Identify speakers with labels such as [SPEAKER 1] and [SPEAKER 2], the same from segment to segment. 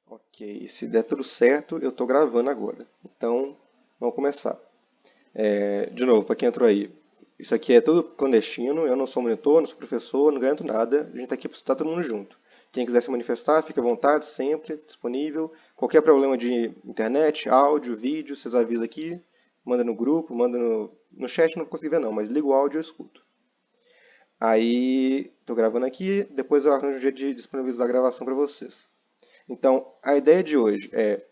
[SPEAKER 1] Ok, se der tudo certo, eu estou gravando agora. Então, vamos começar. De novo, para quem entrou aí, isso aqui é tudo clandestino, eu não sou monitor, não sou professor, não garanto nada, a gente está aqui para estudar todo mundo junto. Quem quiser se manifestar, fica à vontade, sempre disponível. Qualquer problema de internet, áudio, vídeo, vocês avisam aqui, manda no grupo, manda no chat, não vou conseguir ver não, mas liga o áudio e eu escuto. Aí, estou gravando aqui, depois eu arranjo um jeito de disponibilizar a gravação para vocês. Então, a ideia de hoje é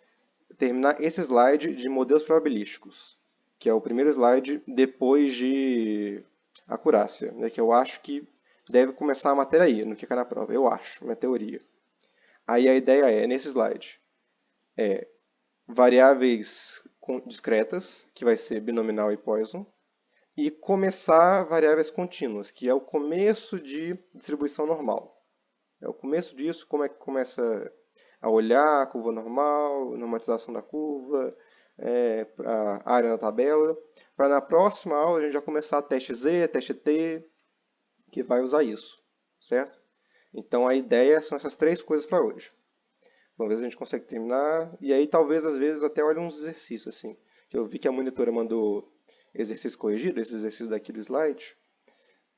[SPEAKER 1] terminar esse slide de modelos probabilísticos, que é o primeiro slide depois de acurácia, né, que eu acho que deve começar a matéria aí, no que cai na prova. Eu acho, minha teoria. Aí a ideia é, nesse slide, variáveis discretas, que vai ser binominal e Poisson, e começar variáveis contínuas, que é o começo de distribuição normal. É o começo disso, como é que começa a olhar a curva normal, normatização da curva, a área na tabela, para na próxima aula a gente já começar teste Z, teste T, que vai usar isso, certo? Então a ideia são essas três coisas para hoje. Vamos ver se a gente consegue terminar, e aí talvez às vezes até olhe uns exercícios assim, que eu vi que a monitora mandou exercício corrigido, esse exercício daqui do slide.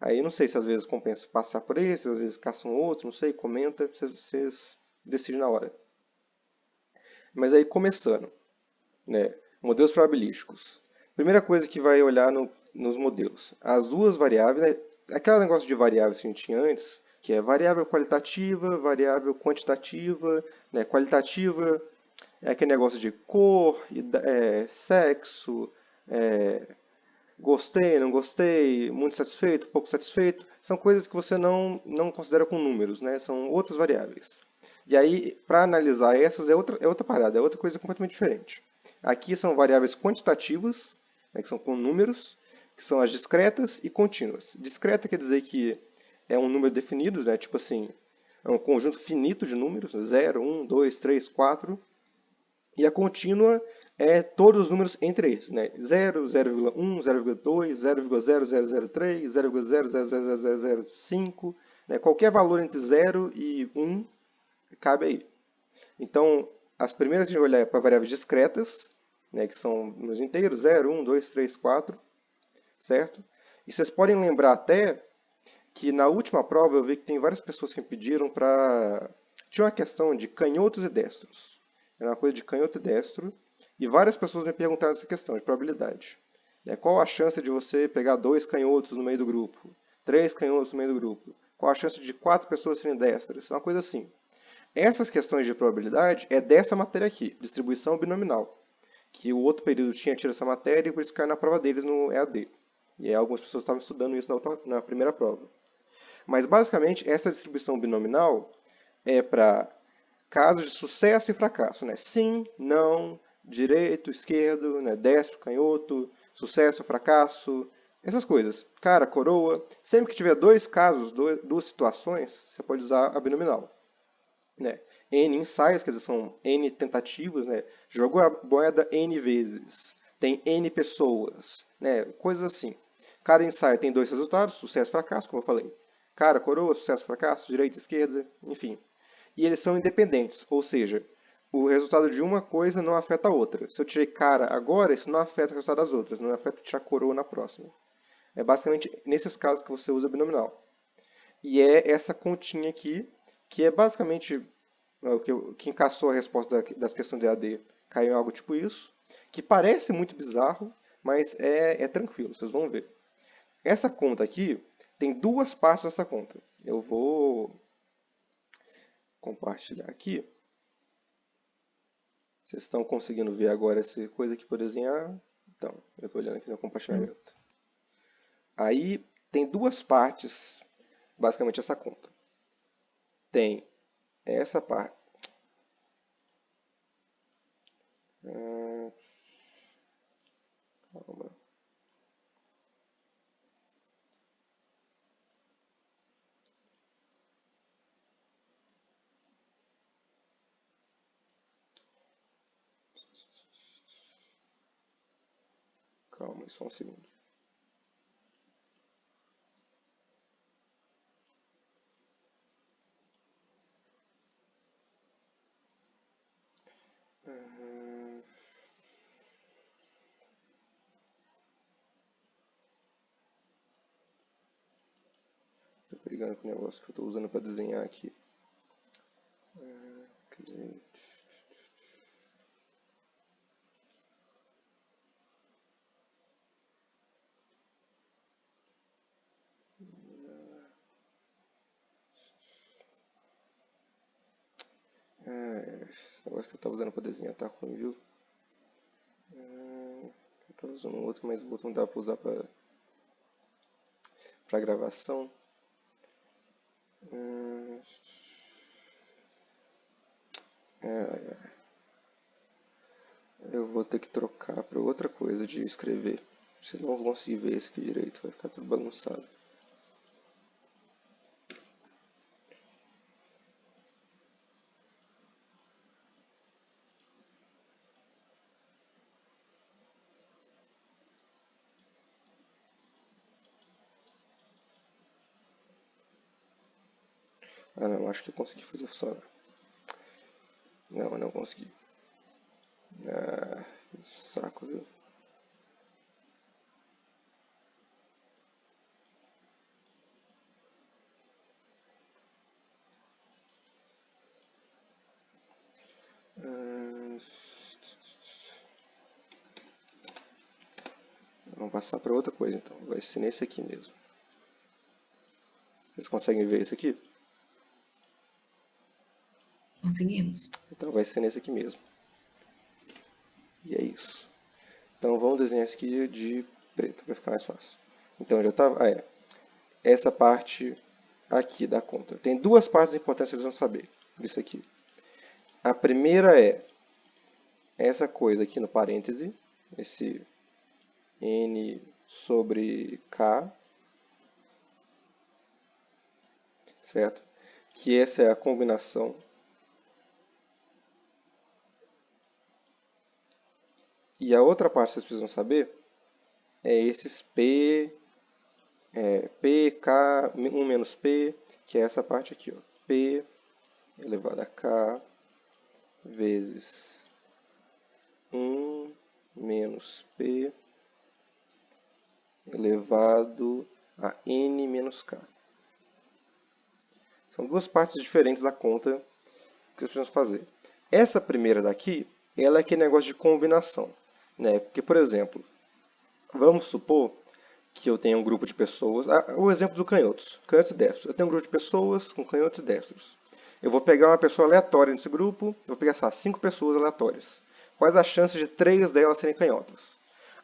[SPEAKER 1] Aí não sei se às vezes compensa passar por esse, às vezes caça um outro, não sei, comenta, vocês decidem na hora. Mas aí começando, né? Modelos probabilísticos. Primeira coisa que vai olhar nos modelos. As duas variáveis, né? Aquele negócio de variáveis que a gente tinha antes, que é variável qualitativa, variável quantitativa, né? Qualitativa é aquele negócio de cor, sexo, é, gostei, não gostei, muito satisfeito, pouco satisfeito, são coisas que você não considera com números, né? São outras variáveis. E aí, para analisar essas, é outra parada, é outra coisa completamente diferente. Aqui são variáveis quantitativas, né, que são com números, que são as discretas e contínuas. Discreta quer dizer que é um número definido, né? Tipo assim, é um conjunto finito de números, 0, 1, 2, 3, 4. E a contínua é todos os números entre esses, né? 0, 0,1, 0,2, 0,0003, 0,000005, né? Qualquer valor entre 0 e 1 cabe aí. Então, as primeiras que a gente vai olhar é para variáveis discretas, né, que são números inteiros, 0, 1, 2, 3, 4, certo? E vocês podem lembrar até que na última prova eu vi que tem várias pessoas que me pediram para... Tinha uma questão de canhotos e destros. Era uma coisa de canhoto e destro. E várias pessoas me perguntaram essa questão de probabilidade. Qual a chance de você pegar dois canhotos no meio do grupo? Três canhotos no meio do grupo? Qual a chance de quatro pessoas serem destras? Uma coisa assim. Essas questões de probabilidade é dessa matéria aqui, distribuição binominal. Que o outro período tinha tido essa matéria e por isso caiu na prova deles no EAD. E aí, algumas pessoas estavam estudando isso na primeira prova. Mas basicamente essa distribuição binominal é para casos de sucesso e fracasso, né? Sim, não, direito, esquerdo, né? Destro, canhoto, sucesso, fracasso, essas coisas. Cara, coroa. Sempre que tiver dois casos, duas situações, você pode usar a binominal. Né? N ensaios, quer dizer, são N tentativas, né? Jogou a moeda N vezes, tem N pessoas, né? Coisas assim. Cada ensaio tem dois resultados, sucesso e fracasso, como eu falei. Cara, coroa, sucesso, fracasso, direita, esquerda, enfim. E eles são independentes, ou seja, o resultado de uma coisa não afeta a outra. Se eu tirei cara agora, isso não afeta o resultado das outras, não afeta tirar coroa na próxima. É basicamente nesses casos que você usa binominal. E é essa continha aqui, que é basicamente o que encaixou a resposta das questões de AD. Caiu em algo tipo isso, que parece muito bizarro, mas é tranquilo, vocês vão ver. Essa conta aqui tem duas partes dessa conta. Eu vou compartilhar aqui. Vocês estão conseguindo ver agora essa coisa aqui para desenhar? Então, eu estou olhando aqui no
[SPEAKER 2] Sim.
[SPEAKER 1] compartilhamento. Aí tem duas partes, basicamente, essa conta. Tem essa parte. Calma. Calma, só um segundo. Tô brigando com o negócio que eu estou usando para desenhar aqui. Esse negócio que eu estava usando para desenhar tá ruim, viu? Eu estava usando um outro, mas o outro não dá para usar para gravação. Eu vou ter que trocar para outra coisa de escrever. Vocês não vão conseguir ver isso aqui direito, vai ficar tudo bagunçado. Ah não, acho que eu consegui fazer funcionar. Não, eu não consegui. Ah, que saco, viu? Vamos passar para outra coisa então. Vai ser nesse aqui mesmo. Vocês conseguem ver esse aqui?
[SPEAKER 2] Conseguimos.
[SPEAKER 1] Então vai ser nesse aqui mesmo. E é isso. Então vamos desenhar esse aqui de preto para ficar mais fácil. Então onde eu estava? Ah, é. Essa parte aqui da conta. Tem duas partes importantes que vocês vão saber disso aqui. A primeira é essa coisa aqui no parêntese, esse n sobre k, certo? Que essa é a combinação. E a outra parte que vocês precisam saber é esses p, p, k, 1 menos p, que é essa parte aqui, ó. P elevado a k vezes 1 menos p elevado a n menos k. São duas partes diferentes da conta que vocês precisam fazer. Essa primeira daqui, ela é aquele negócio de combinação, né? Porque, por exemplo, vamos supor que eu tenha um grupo de pessoas, o exemplo do canhotos e destros. Eu tenho um grupo de pessoas com canhotos e destros. Eu vou pegar uma pessoa aleatória nesse grupo, vou pegar, 5 pessoas aleatórias. Quais as chances de 3 delas serem canhotas?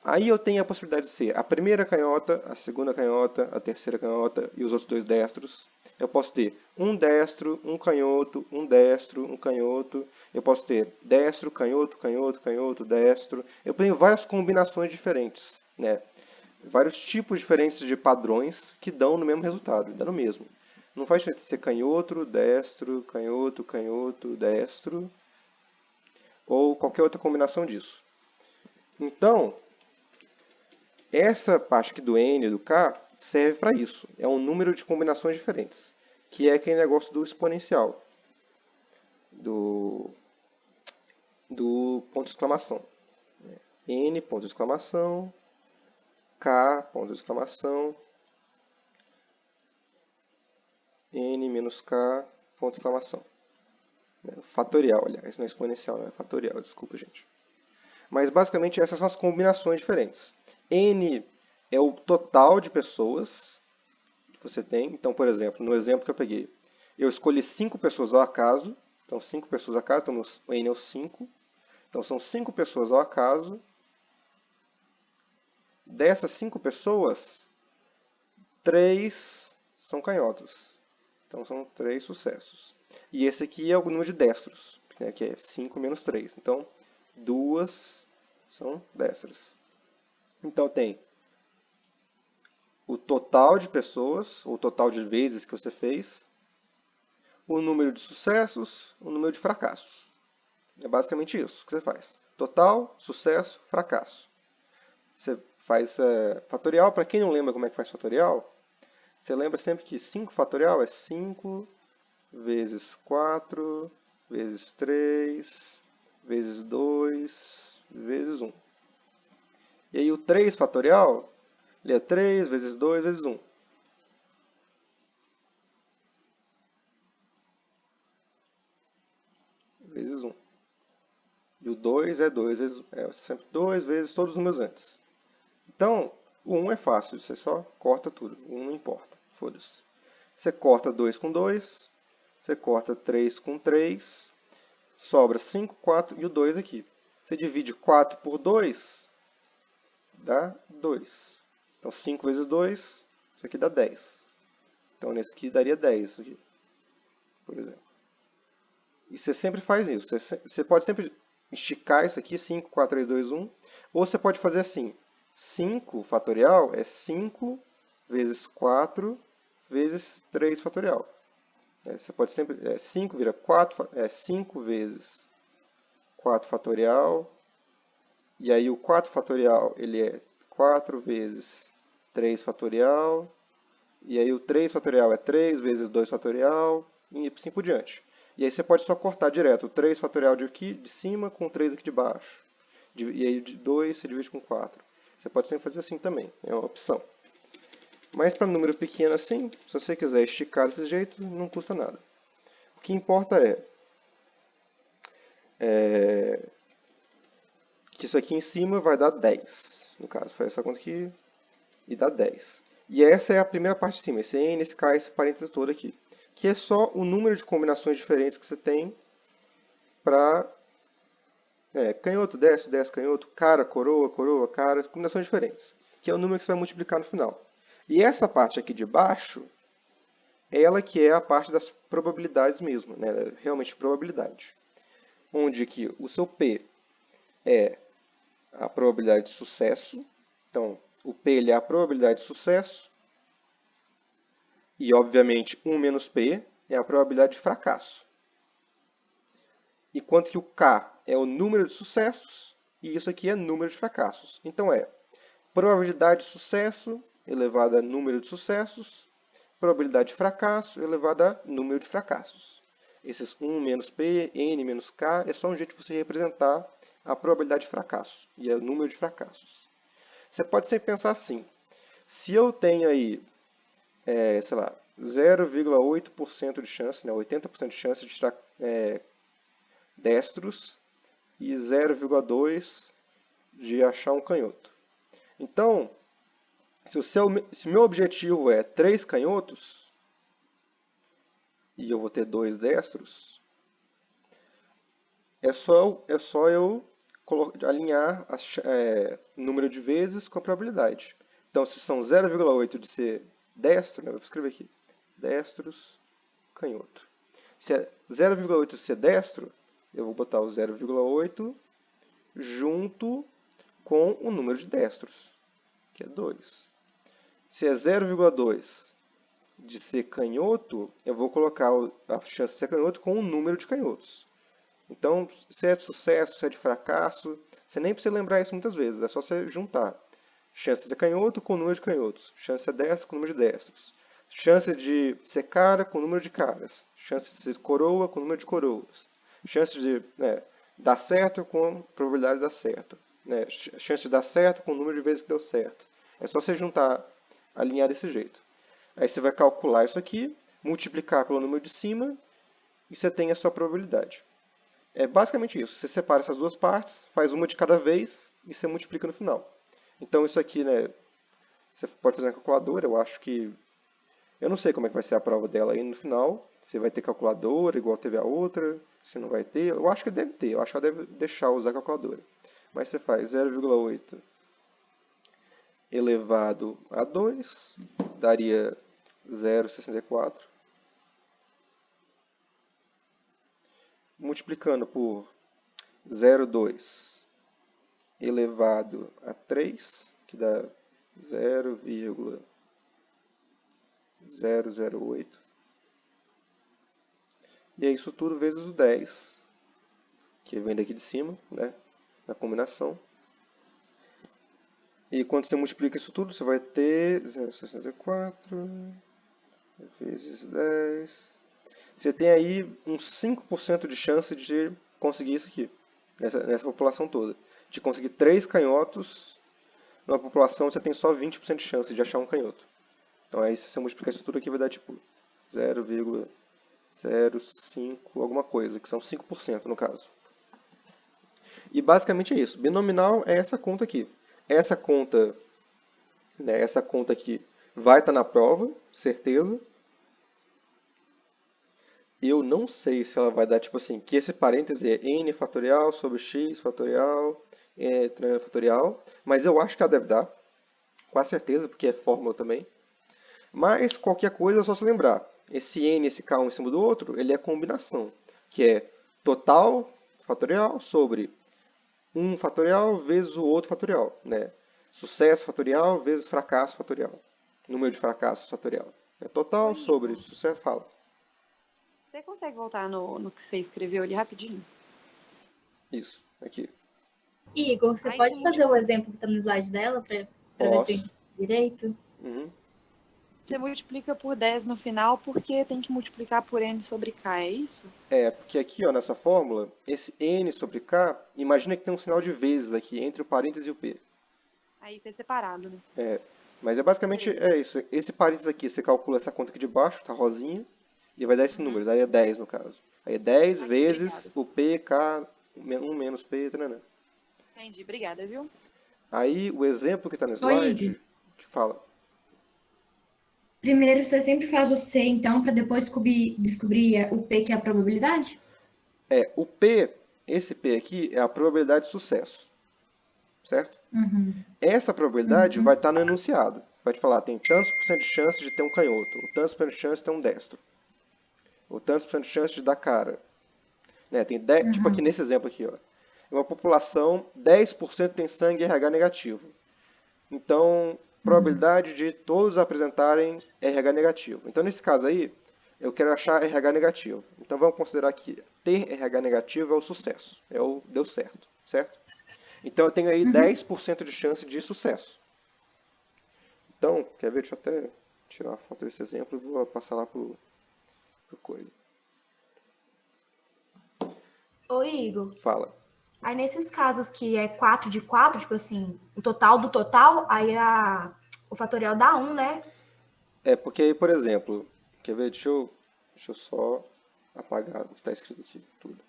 [SPEAKER 1] Aí eu tenho a possibilidade de ser a primeira canhota, a segunda canhota, a terceira canhota e os outros 2 destros. Eu posso ter um destro, um canhoto, um destro, um canhoto. Eu posso ter destro, canhoto, canhoto, canhoto, destro. Eu tenho várias combinações diferentes, né? Vários tipos diferentes de padrões que dão no mesmo resultado, dá no mesmo. Não faz diferença ser canhoto, destro, canhoto, canhoto, destro, ou qualquer outra combinação disso. Então, essa parte aqui do n e do k serve para isso. É um número de combinações diferentes, que é aquele negócio do exponencial, do ponto de exclamação. N, ponto de exclamação, k, ponto de exclamação, n menos k, ponto de exclamação. Fatorial, aliás, não é exponencial, não é fatorial, desculpa, gente. Mas basicamente essas são as combinações diferentes. N é o total de pessoas que você tem. Então, por exemplo, no exemplo que eu peguei, eu escolhi 5 pessoas ao acaso. Então, 5 pessoas ao acaso, então o N é o 5. Então, são 5 pessoas ao acaso. Dessas 5 pessoas, 3 são canhotas. Então, são 3 sucessos. E esse aqui é o número de destros, né, que é 5 menos 3. Então, 2 são destras. Então, tem o total de pessoas, ou o total de vezes que você fez, o número de sucessos, o número de fracassos. É basicamente isso que você faz. Total, sucesso, fracasso. Você faz fatorial. Para quem não lembra como é que faz fatorial, você lembra sempre que 5 fatorial é 5 vezes 4 vezes 3 vezes 2, vezes 1. E aí o 3 fatorial, ele é 3 vezes 2 vezes 1. Vezes 1. E o 2 é 2 vezes, sempre 2 vezes todos os números antes. Então, o 1 é fácil, você só corta tudo. O 1 não importa, foda-se. Você corta 2 com 2, você corta 3 com 3, sobra 5, 4 e o 2 aqui. Você divide 4 por 2, dá 2. Então, 5 vezes 2, isso aqui dá 10. Então, nesse aqui daria 10, isso aqui, por exemplo. E você sempre faz isso. Você pode sempre esticar isso aqui, 5, 4, 3, 2, 1. Ou você pode fazer assim. 5 fatorial é 5 vezes 4 vezes 3 fatorial. Você pode sempre... 5 vira 4, 5 vezes 4 fatorial. E aí o 4 fatorial ele é 4 vezes 3 fatorial. E aí o 3 fatorial é 3 vezes 2 fatorial. E assim por diante. E aí você pode só cortar direto o 3 fatorial de aqui de cima com o 3 aqui de baixo. E aí de 2 você divide com 4. Você pode sempre fazer assim também, é uma opção. Mas para número pequeno assim, se você quiser esticar desse jeito, não custa nada. O que importa é que isso aqui em cima vai dar 10. No caso, faz essa conta aqui e dá 10. E essa é a primeira parte de cima, esse N, esse K, esse parênteses todo aqui. Que é só o número de combinações diferentes que você tem para canhoto, destro, destro, canhoto, cara, coroa, coroa, cara, combinações diferentes. Que é o número que você vai multiplicar no final. E essa parte aqui de baixo, ela que é a parte das probabilidades mesmo, né? Realmente probabilidade. Onde que o seu P é a probabilidade de sucesso. Então, o P ele é a probabilidade de sucesso. E, obviamente, 1 menos P é a probabilidade de fracasso. E quanto que o K é o número de sucessos, e isso aqui é número de fracassos. Então, probabilidade de sucesso elevada a número de sucessos, probabilidade de fracasso elevada a número de fracassos. Esses 1 menos P, N menos K, é só um jeito de você representar a probabilidade de fracasso, e é o número de fracassos. Você pode sempre pensar assim, se eu tenho aí, sei lá, 0,8% de chance, né, 80% de chance de tirar destros e 0,2% de achar um canhoto. Então, se o meu objetivo é 3 canhotos, e eu vou ter 2 destros, é só eu alinhar o número de vezes com a probabilidade. Então, se são 0,8 de ser destro, né, eu vou escrever aqui, destros, canhoto. Se é 0,8 de ser destro, eu vou botar o 0,8 junto com o número de destros, que é 2. Se é 0,2 de ser canhoto, eu vou colocar a chance de ser canhoto com o número de canhotos. Então, se é de sucesso, se é de fracasso, você nem precisa lembrar isso muitas vezes, é só você juntar. Chance de ser canhoto com o número de canhotos. Chance de ser destro com o número de destros. Chance de ser cara com o número de caras. Chance de ser coroa com o número de coroas. Chance de dar certo com a probabilidade de dar certo. Chance de dar certo com o número de vezes que deu certo. É só você juntar, alinhar desse jeito. Aí você vai calcular isso aqui, multiplicar pelo número de cima e você tem a sua probabilidade. É basicamente isso. Você separa essas duas partes, faz uma de cada vez e você multiplica no final. Então isso aqui, você pode fazer na calculadora. Eu acho que... Eu não sei como é que vai ser a prova dela aí no final. Se vai ter calculadora igual teve a outra, se não vai ter. Eu acho que deve ter. Eu acho que ela deve deixar usar a calculadora. Mas você faz 0,8 elevado a 2, daria 0,64. Multiplicando por 0,2 elevado a 3, que dá 0,008. E é isso tudo vezes o 10, que vem daqui de cima, né, na combinação. E quando você multiplica isso tudo, você vai ter 0,64 vezes 10. Você tem aí uns 5% de chance de conseguir isso aqui. nessa população toda. De conseguir 3 canhotos numa população você tem só 20% de chance de achar um canhoto. Então aí se você multiplicar isso tudo aqui vai dar tipo 0,05 alguma coisa, que são 5% no caso. E basicamente é isso. Binominal é essa conta aqui. Essa conta, né, essa conta aqui vai estar na prova, certeza. Eu não sei se ela vai dar, tipo assim, que esse parêntese é n fatorial sobre x fatorial, fatorial, mas eu acho que ela deve dar, com certeza, porque é fórmula também. Mas qualquer coisa é só se lembrar. Esse n e esse k um em cima do outro, ele é combinação, que é total fatorial sobre um fatorial vezes o outro fatorial, né? Sucesso fatorial vezes fracasso fatorial. Número de fracassos fatorial. É total
[SPEAKER 3] Oi,
[SPEAKER 1] sobre
[SPEAKER 3] Igor.
[SPEAKER 1] sucesso, fala.
[SPEAKER 3] Você consegue voltar no que você escreveu ali rapidinho?
[SPEAKER 1] Isso, aqui.
[SPEAKER 2] Igor, você
[SPEAKER 3] Aí
[SPEAKER 2] pode
[SPEAKER 3] você
[SPEAKER 2] fazer o exemplo que está no slide dela para ver se eu
[SPEAKER 1] Posso.
[SPEAKER 2] entendi direito?
[SPEAKER 1] Uhum.
[SPEAKER 3] Você multiplica por 10 no final porque tem que multiplicar por n sobre k, é isso?
[SPEAKER 1] É, porque aqui, ó, nessa fórmula, esse n sobre k, imagina que tem um sinal de vezes aqui, entre o parênteses e o p.
[SPEAKER 3] Aí fez separado, né?
[SPEAKER 1] Mas é basicamente
[SPEAKER 3] Beleza.
[SPEAKER 1] isso. Esse parênteses aqui, você calcula essa conta aqui de baixo, tá rosinha, e vai dar esse número, daí é 10 no caso. Aí é 10
[SPEAKER 3] Aqui,
[SPEAKER 1] vezes
[SPEAKER 3] obrigada.
[SPEAKER 1] o p, k, 1 menos p, né?
[SPEAKER 3] Entendi, obrigada, viu?
[SPEAKER 1] Aí o exemplo que está no
[SPEAKER 2] Oi, Igor.
[SPEAKER 1] slide, que fala,
[SPEAKER 2] Primeiro você sempre faz o C, então, para depois descobrir o P, que é a probabilidade?
[SPEAKER 1] o p, esse p aqui é a probabilidade de sucesso, certo?
[SPEAKER 2] Uhum.
[SPEAKER 1] Essa probabilidade vai estar no enunciado. Vai te falar, tem tantos por cento de chance de ter um canhoto, ou tantos por cento de chance de ter um destro, ou tantos por cento de chance de dar cara. Né? Tem 10, tipo aqui nesse exemplo aqui, ó. Em uma população, 10% tem sangue RH negativo. Então, probabilidade de todos apresentarem RH negativo. Então, nesse caso aí, eu quero achar RH negativo. Então, vamos considerar que ter RH negativo é o sucesso, é o deu certo, certo? Então, eu tenho aí 10% de chance de sucesso. Então, quer ver? Deixa eu até tirar uma foto desse exemplo e vou passar lá pro coisa.
[SPEAKER 4] Ô, Igor,
[SPEAKER 1] Fala.
[SPEAKER 4] aí nesses casos que é 4 de 4, tipo assim, o total do total, aí o fatorial dá 1, né?
[SPEAKER 1] É, porque aí, por exemplo, quer ver? Deixa eu só apagar o que está escrito aqui, tudo.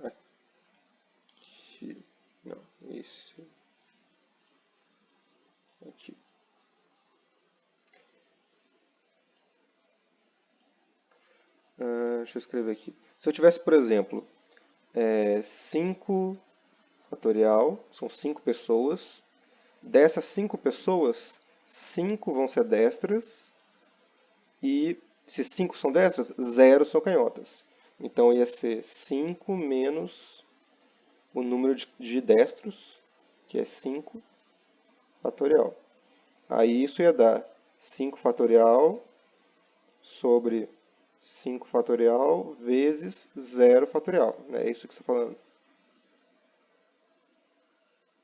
[SPEAKER 1] Aqui, não, isso, aqui. Deixa eu escrever aqui. Se eu tivesse, por exemplo, 5 fatorial, são 5 pessoas. Dessas 5 pessoas, 5 vão ser destras. E se 5 são destras, 0 são canhotas. Então ia ser 5 menos o número de destros, que é 5 fatorial. Aí isso ia dar 5 fatorial sobre 5 fatorial vezes 0 fatorial. É isso que você está falando.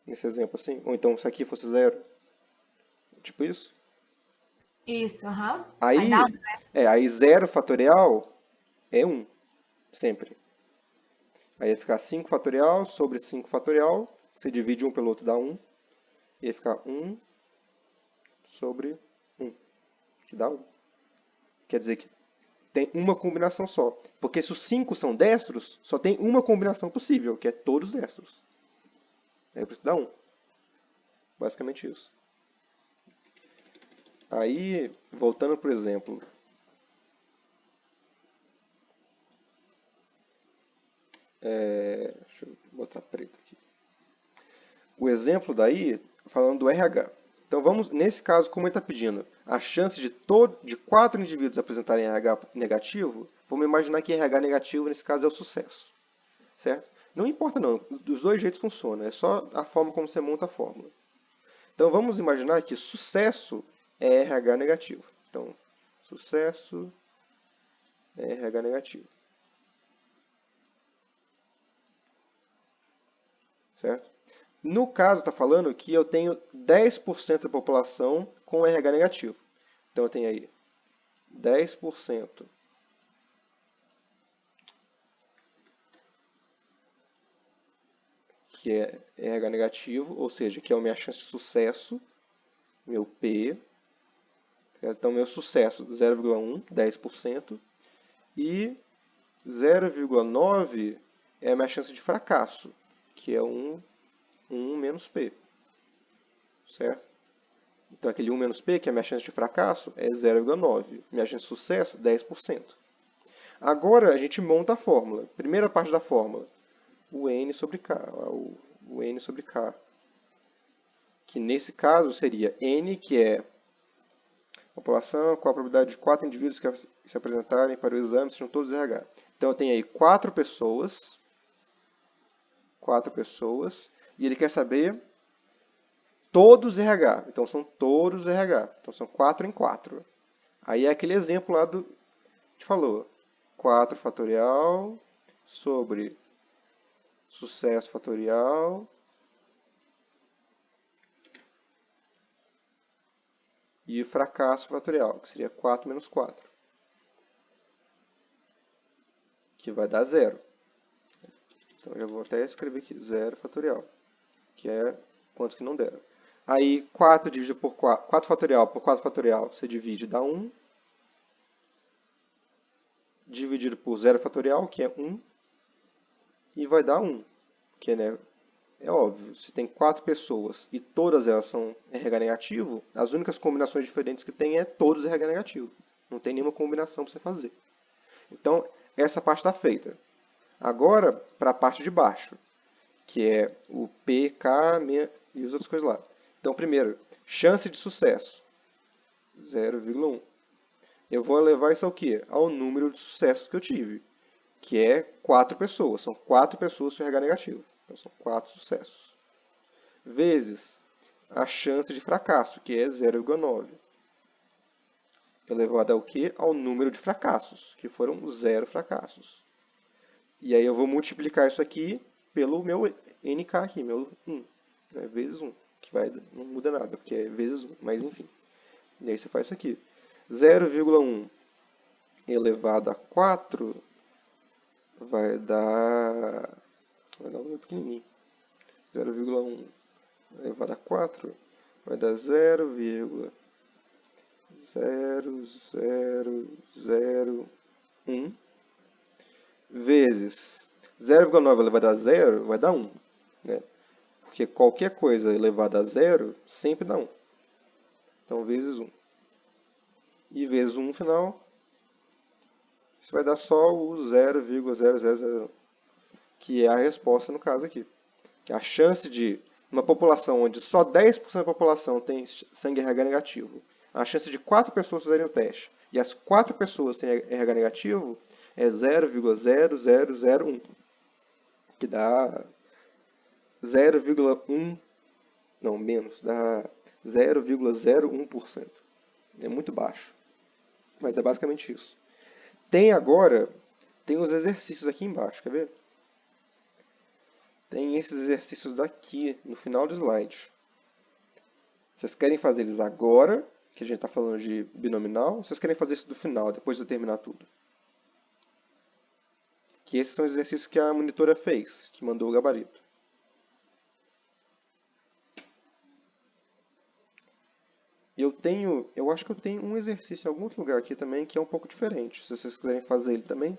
[SPEAKER 1] Nesse exemplo assim. Ou então se aqui fosse 0. Tipo isso.
[SPEAKER 4] Isso, aham. Aí dá
[SPEAKER 1] Aí,
[SPEAKER 4] 1, né?
[SPEAKER 1] aí 0 fatorial é 1. Sempre. Aí ia ficar 5 fatorial sobre 5 fatorial. Você divide um pelo outro, dá 1. Ia ficar 1 sobre 1, que dá 1. Quer dizer que tem uma combinação só. Porque se os 5 são destros, só tem uma combinação possível, que é todos destros. É por isso que dá 1. Basicamente isso. Aí, voltando para o exemplo. Deixa eu botar preto aqui. O exemplo daí, falando do RH. Então vamos, nesse caso, como ele está pedindo, a chance de 4 indivíduos apresentarem RH negativo, vamos imaginar que RH negativo, nesse caso, é o sucesso. Certo? Não importa não, dos dois jeitos funciona, é só a forma como você monta a fórmula. Então vamos imaginar que sucesso é RH negativo. Então, sucesso é RH negativo. Certo? No caso, está falando que eu tenho 10% da população com RH negativo. Então eu tenho aí 10%, que é RH negativo, ou seja, que é a minha chance de sucesso, meu P. Certo? Então, meu sucesso, 0,1, 10%, e 0,9 é a minha chance de fracasso, que é 1 menos P. Certo? Então, aquele 1 menos P, que é a minha chance de fracasso, é 0,9. Minha chance de sucesso, 10%. Agora, a gente monta a fórmula. Primeira parte da fórmula. O N sobre K. O N sobre K. Que nesse caso seria N, que é a população, com a probabilidade de 4 indivíduos que se apresentarem para o exame, sejam todos RH. Então, eu tenho aí 4 pessoas, e ele quer saber todos RH. Então, são todos RH. Então, são 4 em 4. Aí é aquele exemplo lá do que a gente falou. 4 fatorial sobre sucesso fatorial e fracasso fatorial, que seria 4 menos 4, que vai dar 0. Então, eu já vou até escrever aqui, 0 fatorial, que é quantos que não deram. Aí, 4 dividido por 4 fatorial por 4 fatorial, você divide, dá 1. Dividido por 0 fatorial, que é 1. E vai dar 1, que é óbvio. Se tem 4 pessoas e todas elas são RH negativo, as únicas combinações diferentes que tem é todos RH negativo. Não tem nenhuma combinação para você fazer. Então, essa parte está feita. Agora, para a parte de baixo, que é o P, K e as outras coisas lá. Então, primeiro, chance de sucesso, 0,1. Eu vou levar isso ao quê? Ao número de sucessos que eu tive, que é 4 pessoas. São 4 pessoas com RH negativo. Então, são 4 sucessos. Vezes a chance de fracasso, que é 0,9. Elevado ao quê? Ao número de fracassos, que foram 0 fracassos. E aí eu vou multiplicar isso aqui pelo meu NK aqui, meu 1. Né? Vezes 1, que não muda nada, porque é vezes 1, mas enfim. E aí você faz isso aqui. 0,1 elevado a 4 vai dar um número pequenininho. 0,1 elevado a 4 vai dar 0,0001 vezes 0,9 elevado a 0 vai dar 1. Né? Porque qualquer coisa elevada a 0 sempre dá 1. Então, vezes 1. E vezes 1 no final, isso vai dar só o 0,0001, que é a resposta no caso aqui. Que a chance de uma população onde só 10% da população tem sangue RH negativo, a chance de 4 pessoas fazerem o teste e as 4 pessoas têm RH negativo é 0,0001, que dá 0,1, não, menos, dá 0,01%. É muito baixo, mas é basicamente isso. Tem os exercícios aqui embaixo, quer ver? Tem esses exercícios daqui, no final do slide. Vocês querem fazer eles agora, que a gente está falando de binominal, ou vocês querem fazer isso no final, depois de eu terminar tudo? Que esses são os exercícios que a monitora fez, que mandou o gabarito. E eu acho que eu tenho um exercício em algum outro lugar aqui também, que é um pouco diferente, se vocês quiserem fazer ele também.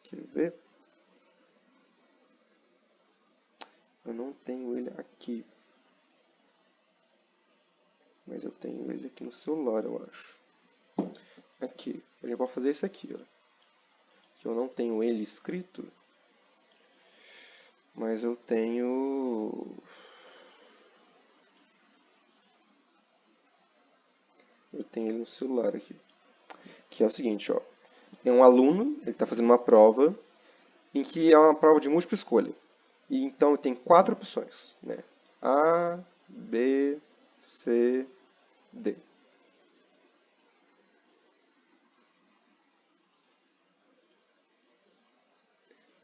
[SPEAKER 1] Quer ver? Eu não tenho ele aqui. Mas eu tenho ele aqui no celular, eu acho. Aqui. A gente pode fazer esse aqui, ó. Que eu não tenho ele escrito. Mas eu tenho... Eu tenho ele no celular aqui. Que é o seguinte, ó. É um aluno, ele está fazendo uma prova, em que é uma prova de múltipla escolha. E então tem 4 opções, né? A, B, C, D.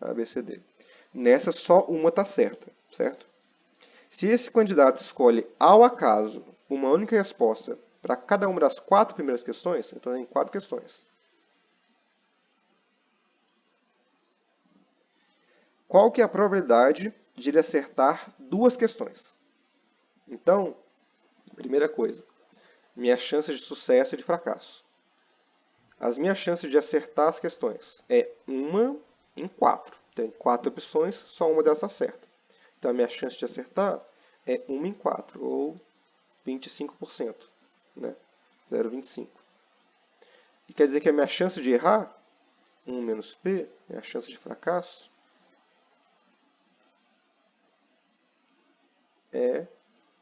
[SPEAKER 1] A, B, C, D. Nessa só uma está certa, certo? Se esse candidato escolhe ao acaso uma única resposta para cada uma das 4 primeiras questões, então tem 4 questões. Qual que é a probabilidade de ele acertar 2 questões? Então, primeira coisa, minha chance de sucesso e de fracasso. As minhas chances de acertar as questões é 1 em 4. Tem 4 opções, só uma delas acerta. Então, a minha chance de acertar é 1 em 4, ou 25%, né? 0,25. E quer dizer que a minha chance de errar, 1 menos P, é a chance de fracasso, é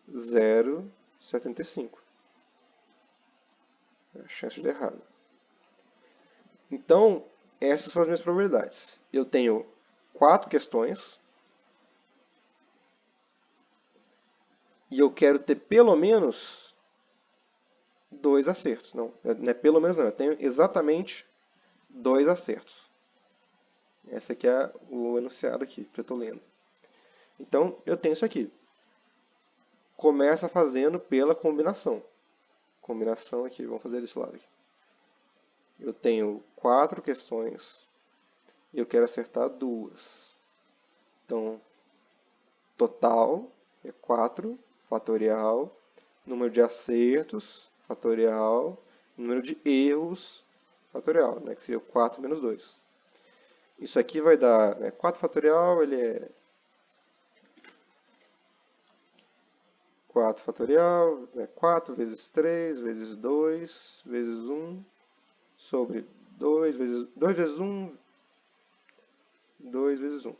[SPEAKER 1] 0,75. É a chance de errado. Então, essas são as minhas probabilidades. Eu tenho 4 questões e eu quero ter pelo menos 2 acertos. Não é pelo menos não, eu tenho exatamente 2 acertos. Esse aqui é o enunciado aqui que eu estou lendo. Então, eu tenho isso aqui. Começa fazendo pela combinação. Combinação aqui, vamos fazer desse lado aqui. Eu tenho 4 questões e eu quero acertar 2. Então, total é 4, fatorial, número de acertos, fatorial, número de erros, fatorial, né, que seria 4 menos 2. Isso aqui vai dar, 4 fatorial, ele é 4 fatorial, 4 vezes 3, vezes 2, vezes 1, sobre 2 vezes 1, 2 vezes 1.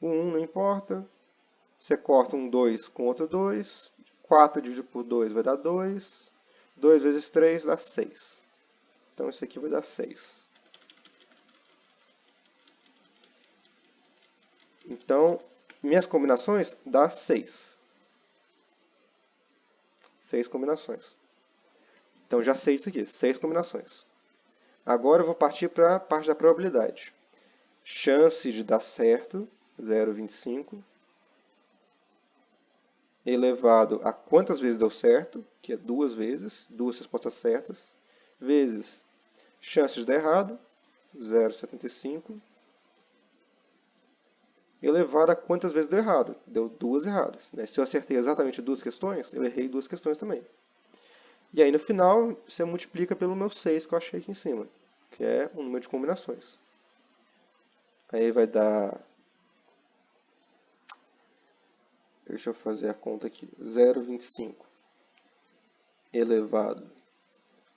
[SPEAKER 1] O 1 não importa, você corta um 2 com outro 2, 4 dividido por 2 vai dar 2, 2 vezes 3 dá 6. Então, isso aqui vai dar 6. Então, minhas combinações dá 6. 6 combinações. Então, já sei disso aqui, 6 combinações. Agora, eu vou partir para a parte da probabilidade. Chance de dar certo, 0,25, elevado a quantas vezes deu certo, que é 2 vezes, 2 respostas certas, vezes chance de dar errado, 0,75, elevado a quantas vezes deu errado, deu 2 erradas. Né? Se eu acertei exatamente 2 questões, eu errei 2 questões também. E aí, no final, você multiplica pelo meu 6 que eu achei aqui em cima, que é o número de combinações. Aí vai dar... Deixa eu fazer a conta aqui. 0,25 elevado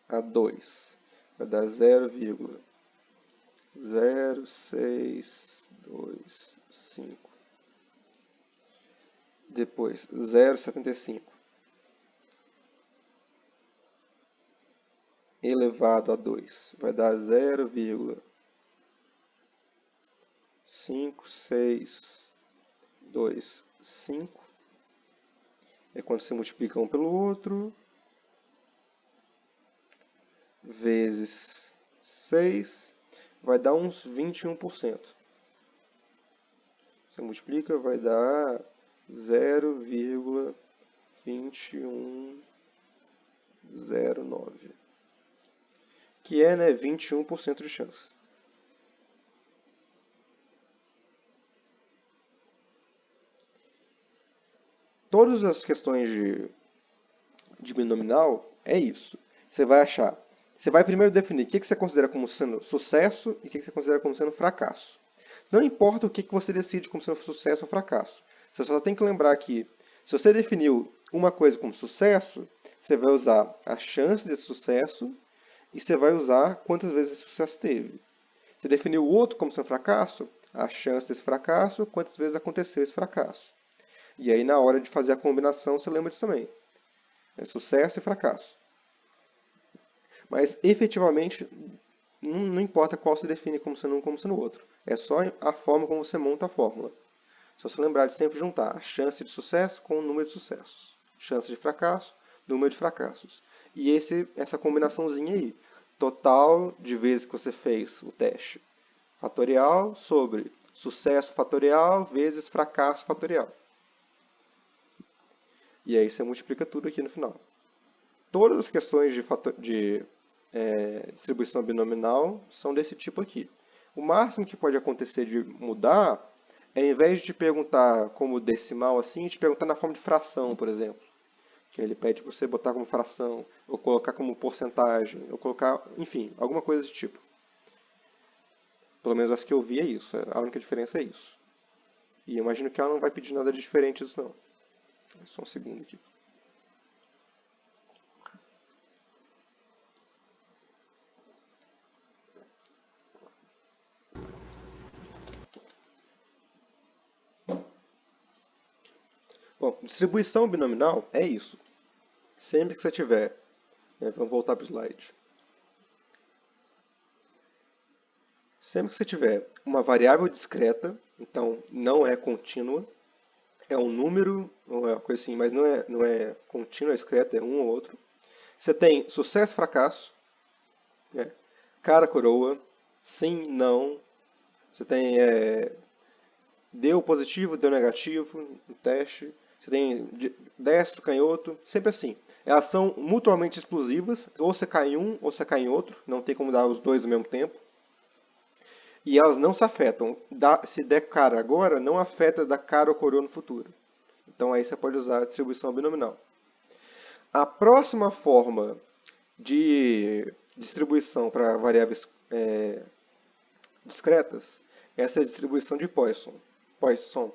[SPEAKER 1] a 2 vai dar 0,0625. Depois, 0,75 elevado a 2 vai dar 0,5625. É quando você multiplica um pelo outro, vezes 6, vai dar uns 21%. Você multiplica, vai dar 0,2109. Que é, 21% de chance. Todas as questões de binominal é isso. Você vai achar. Você vai primeiro definir o que você considera como sendo sucesso e o que você considera como sendo fracasso. Não importa o que você decide como sendo sucesso ou fracasso. Você só tem que lembrar que, se você definiu uma coisa como sucesso, você vai usar a chance desse sucesso e você vai usar quantas vezes esse sucesso teve. Você definiu o outro como sendo fracasso, a chance desse fracasso, quantas vezes aconteceu esse fracasso. E aí, na hora de fazer a combinação, você lembra disso também. É sucesso e fracasso. Mas, efetivamente, não importa qual se define como sendo um como sendo o outro. É só a forma como você monta a fórmula. Só se lembrar de sempre juntar a chance de sucesso com o número de sucessos. Chance de fracasso, número de fracassos. E essa combinaçãozinha aí. Total de vezes que você fez o teste. Fatorial sobre sucesso fatorial vezes fracasso fatorial. E aí você multiplica tudo aqui no final. todas as questões de distribuição binominal são desse tipo aqui. O máximo que pode acontecer de mudar é, ao invés de te perguntar como decimal assim, te perguntar na forma de fração, por exemplo. Que ele pede para você botar como fração, ou colocar como porcentagem, ou colocar, enfim, alguma coisa desse tipo. Pelo menos as que eu vi é isso. A única diferença é isso. E eu imagino que ela não vai pedir nada de diferente disso não. É só um segundo aqui. Bom, distribuição binominal é isso. Sempre que você tiver, vamos voltar para o slide. Sempre que você tiver uma variável discreta, então não é contínua, é um número, ou é uma coisa assim, mas não é contínua, é discreta, é um ou outro. Você tem sucesso, fracasso, né? Cara, coroa, sim, não. Você tem deu positivo, deu negativo no teste. Você tem destro, canhoto, sempre assim. Elas são mutuamente exclusivas, ou você cai em um, ou você cai em outro. Não tem como dar os dois ao mesmo tempo. E elas não se afetam. Se der cara agora, não afeta dar cara ou coroa no futuro. Então aí você pode usar a distribuição binominal. A próxima forma de distribuição para variáveis discretas é essa distribuição de Poisson. Poisson.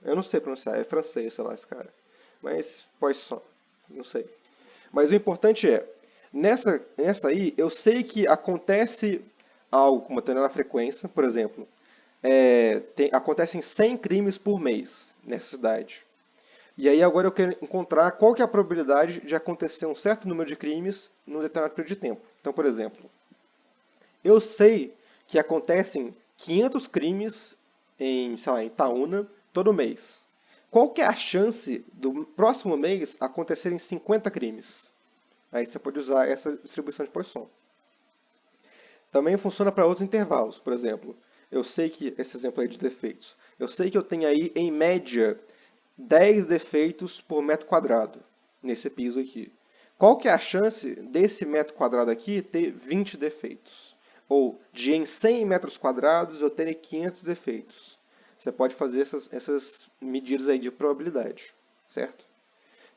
[SPEAKER 1] Eu não sei pronunciar, é francês, sei lá, esse cara. Mas Poisson, não sei. Mas o importante é, nessa aí, eu sei que acontece algo com uma determinada frequência, por exemplo, acontecem 100 crimes por mês nessa cidade. E aí agora eu quero encontrar qual que é a probabilidade de acontecer um certo número de crimes num determinado período de tempo. Então, por exemplo, eu sei que acontecem 500 crimes em, sei lá, em Itaúna todo mês. Qual que é a chance do próximo mês acontecerem 50 crimes? Aí você pode usar essa distribuição de Poisson. Também funciona para outros intervalos. Por exemplo, eu sei que, esse exemplo aí de defeitos, eu sei que eu tenho aí, em média, 10 defeitos por metro quadrado, nesse piso aqui. Qual que é a chance desse metro quadrado aqui ter 20 defeitos? Ou de em 100 metros quadrados eu ter 500 defeitos? Você pode fazer essas medidas aí de probabilidade, certo?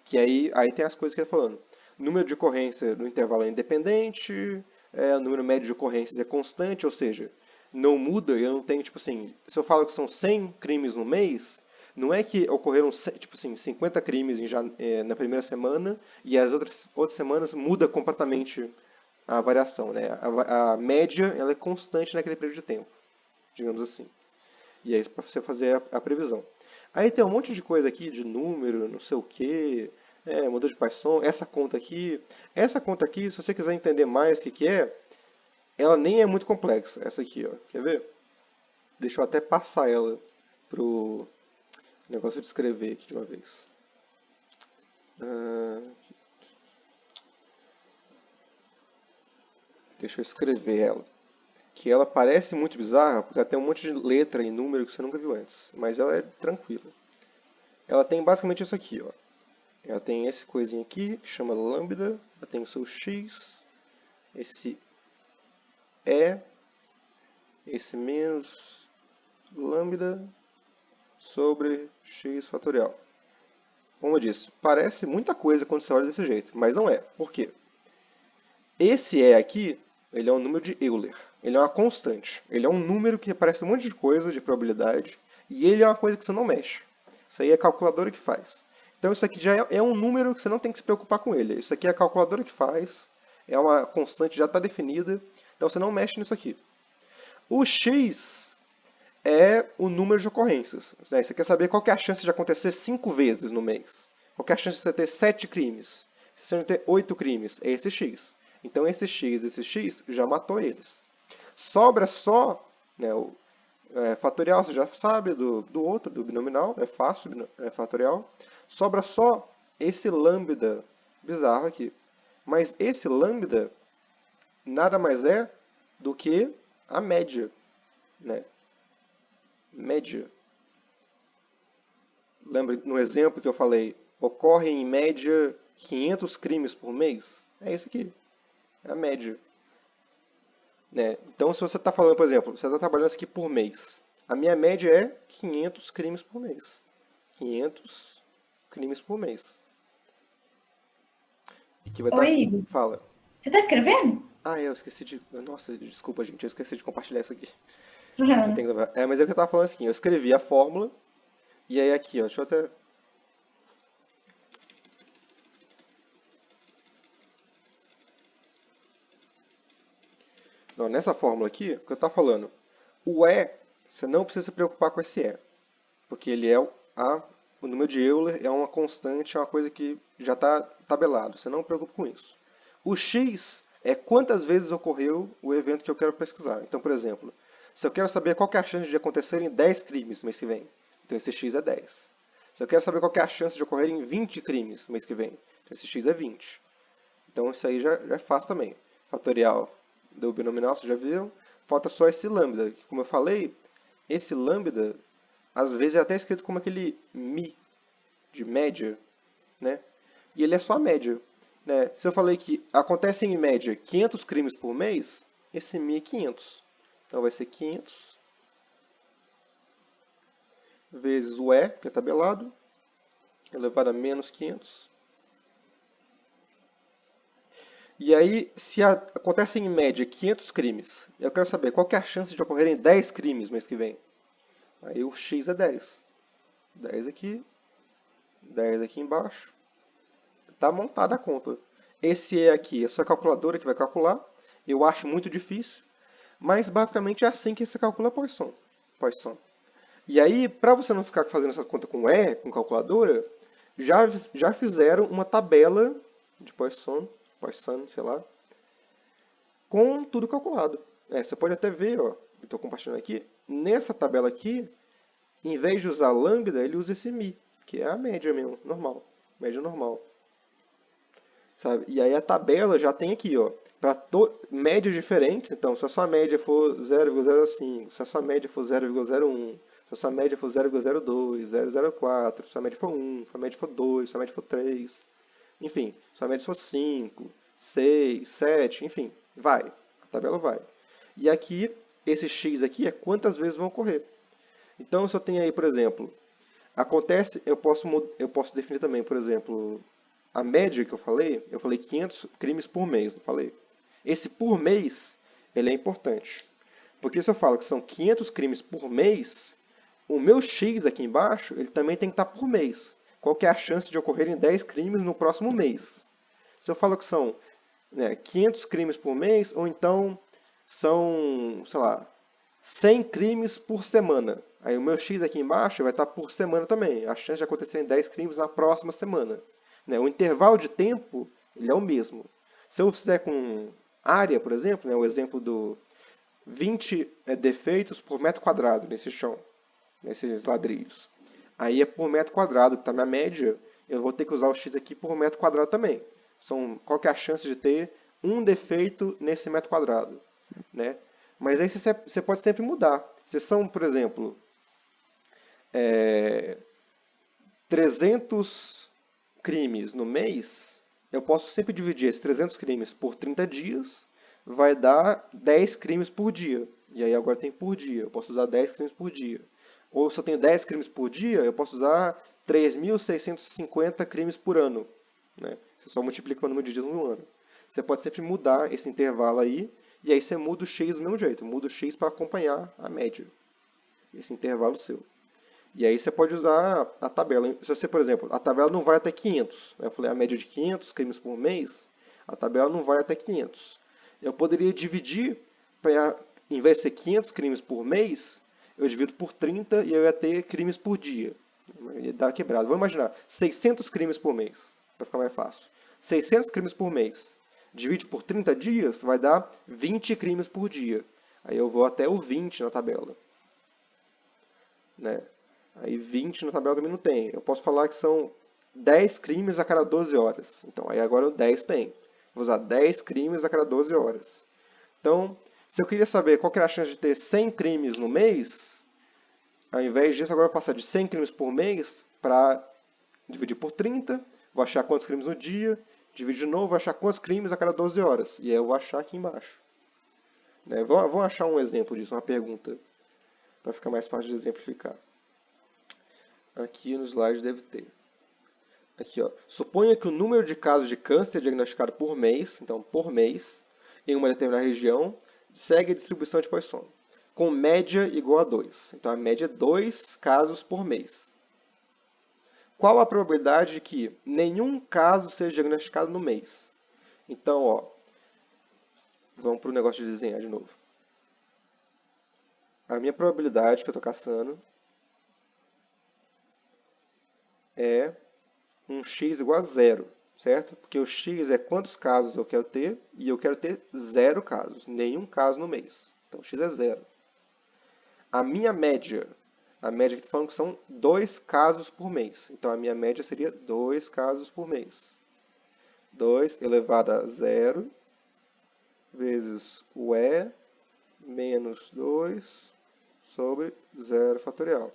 [SPEAKER 1] Que aí tem as coisas que ele está falando. Número de ocorrência no intervalo é independente, o número médio de ocorrências é constante, ou seja, não muda, eu não tenho, tipo assim, se eu falo que são 100 crimes no mês, não é que ocorreram, tipo assim, 50 crimes na primeira semana e as outras semanas muda completamente a variação, né? A média ela é constante naquele período de tempo, digamos assim. E aí para você fazer a previsão. Aí tem um monte de coisa aqui de número, não sei o que, modelo de Python, essa conta aqui. Essa conta aqui, se você quiser entender mais o que é, ela nem é muito complexa. Essa aqui, ó. Quer ver? Deixa eu até passar ela pro negócio de escrever aqui de uma vez. Deixa eu escrever ela. Que ela parece muito bizarra, porque ela tem um monte de letra e número que você nunca viu antes. Mas ela é tranquila. Ela tem basicamente isso aqui, ó. Ela tem esse coisinho aqui, que chama lambda. Ela tem o seu x. Esse esse menos lambda sobre x fatorial. Como eu disse, parece muita coisa quando você olha desse jeito, mas não é. Por quê? Esse aqui, ele é um número de Euler. Ele é uma constante. Ele é um número que parece um monte de coisa de probabilidade e ele é uma coisa que você não mexe. Isso aí é a calculadora que faz. Então isso aqui já é um número que você não tem que se preocupar com ele. Isso aqui é a calculadora que faz. É uma constante, já está definida. Então você não mexe nisso aqui. O x é o número de ocorrências. Você quer saber qual que é a chance de acontecer 5 vezes no mês? Qual que é a chance de você ter 7 crimes? Se você ter 8 crimes, é esse x. Então esse x já matou eles. Sobra só, né, o fatorial, você já sabe do outro, do binominal, é fácil, fatorial. Sobra só esse lambda bizarro aqui. Mas esse lambda nada mais é do que a média, né? Média. Lembra no exemplo que eu falei, ocorre em média 500 crimes por mês? É isso aqui. É a média. Né? Então, se você está falando, por exemplo, você está trabalhando isso aqui por mês. A minha média é 500 crimes por mês. 500 crimes por mês. E que vai estar...
[SPEAKER 2] Oi, Igor.
[SPEAKER 1] Fala.
[SPEAKER 2] Você tá escrevendo?
[SPEAKER 1] Ah, eu esqueci de... Nossa, desculpa, gente. Eu esqueci de compartilhar isso aqui.
[SPEAKER 2] Uhum.
[SPEAKER 1] Eu tenho que levar. Mas é o que eu estava falando assim. Eu escrevi a fórmula. E aí aqui, ó. Deixa eu até... Não, nessa fórmula aqui, o que eu estou falando. O E, você não precisa se preocupar com esse E. Porque ele é o número de Euler, é uma constante, é uma coisa que já está tabelado. Você não se preocupa com isso. O X é quantas vezes ocorreu o evento que eu quero pesquisar. Então, por exemplo, se eu quero saber qual que é a chance de acontecerem 10 crimes no mês que vem, então esse X é 10. Se eu quero saber qual que é a chance de ocorrerem 20 crimes no mês que vem, então esse X é 20. Então isso aí já é fácil também. Fatorial do binomial, vocês já viram. Falta só esse lambda. Como eu falei, esse lambda, às vezes é até escrito como aquele mi, de média, né? E ele é só a média. Né? Se eu falei que acontecem em média 500 crimes por mês, esse mi é 500. Então vai ser 500 vezes o E, que é tabelado, elevado a menos 500. E aí, se acontecem em média 500 crimes, eu quero saber qual que é a chance de ocorrerem 10 crimes no mês que vem. Aí o X é 10. 10 aqui, 10 aqui embaixo. Está montada a conta. Esse E aqui é só a calculadora que vai calcular. Eu acho muito difícil, mas basicamente é assim que se calcula Poisson. E aí, para você não ficar fazendo essa conta com E, com calculadora, já fizeram uma tabela de Poisson, sei lá, com tudo calculado. Você pode até ver, ó, eu estou compartilhando aqui, nessa tabela aqui, em vez de usar lambda, ele usa esse mi, que é a média mesmo, normal, média normal. Sabe? E aí a tabela já tem aqui, ó, para médias diferentes, então se a sua média for 0,05, se a sua média for 0,01, se a sua média for 0,02, 0,04, se a sua média for 1, se a sua média for 2, se a sua média for 3, enfim, se a sua média for 5, 6, 7, enfim, vai, a tabela vai. E aqui, esse x aqui é quantas vezes vão ocorrer. Então, se eu tenho aí, por exemplo, acontece, eu posso definir também, por exemplo, a média que eu falei 500 crimes por mês, não falei? Esse por mês, ele é importante. Porque se eu falo que são 500 crimes por mês, o meu x aqui embaixo, ele também tem que estar por mês. Qual que é a chance de ocorrerem 10 crimes no próximo mês? Se eu falo que são 500 crimes por mês, ou então são, sei lá, 100 crimes por semana. Aí o meu x aqui embaixo vai estar por semana também. A chance de acontecerem 10 crimes na próxima semana. O intervalo de tempo ele é o mesmo. Se eu fizer com área, por exemplo, o exemplo do 20 defeitos por metro quadrado nesse chão, nesses ladrilhos. Aí é por metro quadrado, que está minha média, eu vou ter que usar o x aqui por metro quadrado também. Qual que é a chance de ter um defeito nesse metro quadrado? Né? Mas aí você pode sempre mudar. Se são, por exemplo, 300 crimes no mês, eu posso sempre dividir esses 300 crimes por 30 dias, vai dar 10 crimes por dia. E aí agora tem por dia, eu posso usar 10 crimes por dia. Ou se eu tenho 10 crimes por dia, eu posso usar 3.650 crimes por ano. Né? Você só multiplica o número de dias no ano. Você pode sempre mudar esse intervalo aí, e aí você muda o x do mesmo jeito. Muda o x para acompanhar a média. Esse intervalo seu. E aí você pode usar a tabela. Se você, por exemplo, a tabela não vai até 500. Eu falei a média de 500 crimes por mês. A tabela não vai até 500. Eu poderia dividir, em vez de ser 500 crimes por mês, eu divido por 30 e eu ia ter crimes por dia. Ia dar quebrado. Vamos imaginar, 600 crimes por mês, para ficar mais fácil. 600 crimes por mês. Divide por 30 dias, vai dar 20 crimes por dia. Aí eu vou até o 20 na tabela. Né? Aí 20 na tabela também não tem. Eu posso falar que são 10 crimes a cada 12 horas. Então, aí agora o 10 tem. Vou usar 10 crimes a cada 12 horas. Então, se eu queria saber qual que era a chance de ter 100 crimes no mês, ao invés disso, agora eu vou passar de 100 crimes por mês para dividir por 30, Vou achar quantos crimes no dia, divido de novo, vou achar quantos crimes a cada 12 horas. E aí eu vou achar aqui embaixo. Né? Vamos achar um exemplo disso, uma pergunta, para ficar mais fácil de exemplificar. Aqui no slide deve ter. Aqui, ó. Suponha que o número de casos de câncer diagnosticado por mês, então por mês, em uma determinada região, segue a distribuição de Poisson, com média igual a 2. Então a média é 2 casos por mês. Qual a probabilidade de que nenhum caso seja diagnosticado no mês? Então, ó, vamos para o negócio de desenhar de novo. A minha probabilidade que eu estou caçando é um x igual a 0, certo? Porque o x é quantos casos eu quero ter, e eu quero ter 0 casos, nenhum caso no mês. Então, x é 0. A minha média que está falando que são 2 casos por mês. Então, a minha média seria 2 casos por mês. 2 elevado a 0 vezes o E menos 2 sobre 0 fatorial.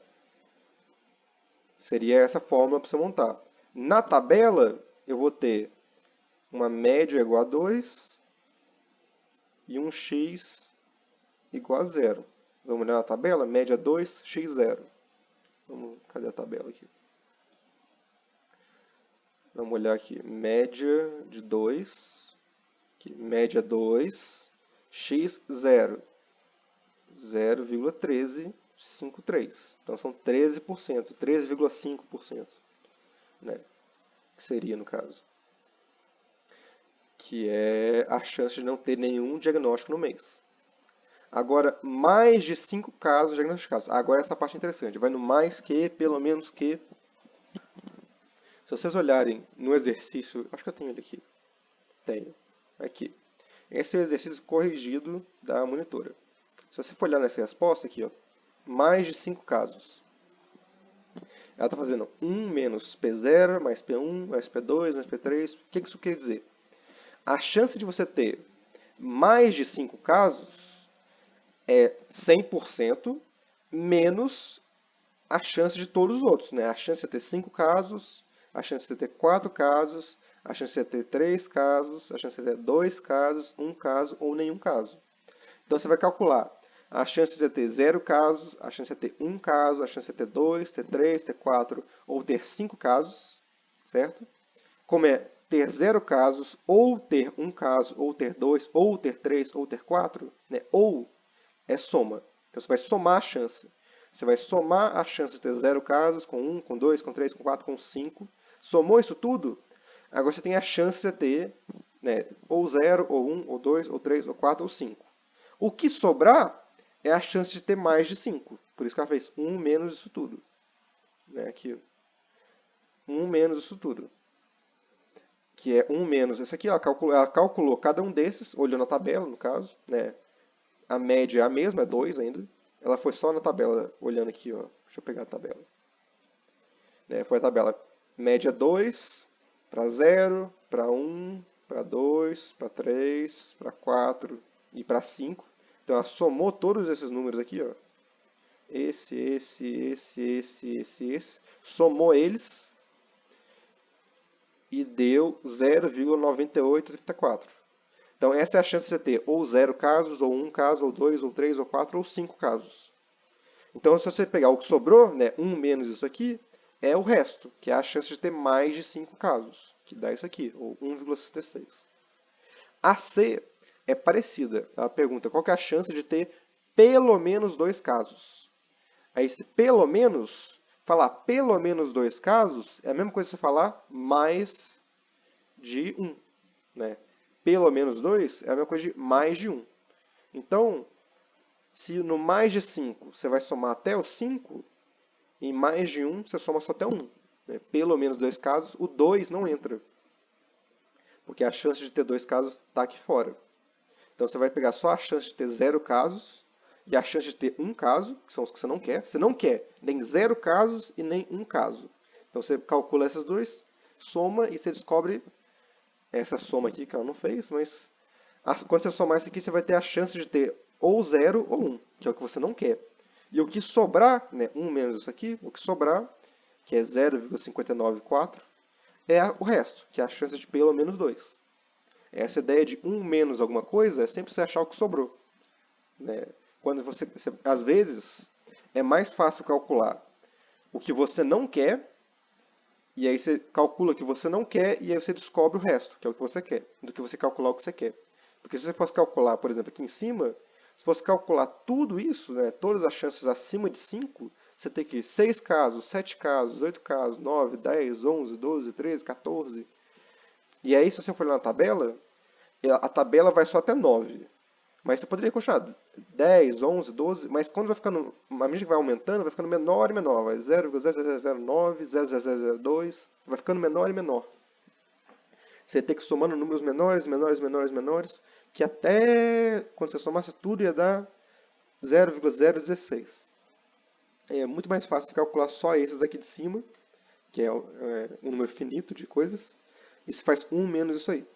[SPEAKER 1] Seria essa fórmula para você montar. Na tabela, eu vou ter uma média igual a 2 e um x igual a 0. Vamos olhar na tabela? Média 2, x 0. Cadê a tabela aqui? Vamos olhar aqui. Média de 2. Aqui, média 2, x 0. 0,1353. Então são 13%, 13,5%. Né? Que seria no caso. Que é a chance de não ter nenhum diagnóstico no mês. Agora, mais de 5 casos diagnosticados. Agora essa parte é interessante. Vai no mais que, pelo menos que. Se vocês olharem no exercício... Acho que eu tenho ele aqui. Tenho. Aqui. Esse é o exercício corrigido da monitora. Se você for olhar nessa resposta aqui, ó, mais de 5 casos. Ela está fazendo 1 menos P0, mais P1, mais P2, mais P3. O que isso quer dizer? A chance de você ter mais de 5 casos é 100% menos a chance de todos os outros. Né? A chance de ter 5 casos, a chance de ter 4 casos, a chance de ter 3 casos, a chance de ter 2 casos, 1 caso ou nenhum caso. Então você vai calcular a chance de ter 0 casos, a chance de ter 1 caso, a chance de ter 2, ter 3, ter 4 ou ter 5 casos, certo? Como é ter 0 casos, ou ter 1 caso, ou ter 2, ou ter 3, ou ter 4, né? Ou é soma. Então você vai somar a chance. Você vai somar a chance de ter 0 casos com 1, com 2, com 3, com 4, com 5. Somou isso tudo, agora você tem a chance de ter, né, ou 0, ou 1, ou 2, ou 3, ou 4, ou 5. O que sobrar é a chance de ter mais de 5. Por isso que ela fez 1 menos isso tudo. Né, aqui. 1 menos isso tudo. Que é 1 menos esse aqui. Ela calculou cada um desses, olhando a tabela, no caso. Né. A média é a mesma, é 2 ainda. Ela foi só na tabela, olhando aqui. Ó. Deixa eu pegar a tabela. Né, foi a tabela média 2, para 0, para 1, para 2, para 3, para 4 e para 5. Então ela somou todos esses números aqui, ó. Esse. Somou eles e deu 0,9834. Então essa é a chance de você ter ou 0 casos, ou 1 caso, ou 2, ou 3, ou 4, ou 5 casos. Então se você pegar o que sobrou, né, 1 menos isso aqui, é o resto, que é a chance de ter mais de 5 casos, que dá isso aqui, ou 1,66. A C é parecida. Ela pergunta qual que é a chance de ter pelo menos 2 casos. Aí, se pelo menos, falar pelo menos 2 casos, é a mesma coisa que você falar mais de 1. Né? Pelo menos 2 é a mesma coisa de mais de 1. Então, se no mais de 5 você vai somar até o 5, em mais de 1 você soma só até 1. Né? Pelo menos 2 casos, o 2 não entra. Porque a chance de ter 2 casos está aqui fora. Então você vai pegar só a chance de ter 0 casos e a chance de ter 1 caso, que são os que você não quer. Você não quer nem 0 casos e nem 1 caso. Então você calcula esses dois, soma e você descobre essa soma aqui que ela não fez, mas quando você somar isso aqui, você vai ter a chance de ter ou 0 ou 1, que é o que você não quer. E o que sobrar, né, 1 menos isso aqui, o que sobrar, que é 0,594, é o resto, que é a chance de pelo menos 2. Essa ideia de 1 menos alguma coisa é sempre você achar o que sobrou. Né? Quando às vezes, é mais fácil calcular o que você não quer, e aí você calcula o que você não quer, e aí você descobre o resto, que é o que você quer, do que você calcular o que você quer. Porque se você fosse calcular, por exemplo, aqui em cima, se fosse calcular tudo isso, né, todas as chances acima de 5, você tem que 6 casos, 7 casos, 8 casos, 9, 10, 11, 12, 13, 14. E aí, se você for olhar na tabela, a tabela vai só até 9. Mas você poderia continuar 10, 11, 12, mas quando vai ficando, à medida que vai aumentando, vai ficando menor e menor. Vai 0,0009, 0,002, vai ficando menor e menor. Você tem que ir somando números menores, menores, menores, menores, que até quando você somasse tudo ia dar 0,016. É muito mais fácil calcular só esses aqui de cima, que é um número finito de coisas, e você faz 1 menos isso aí.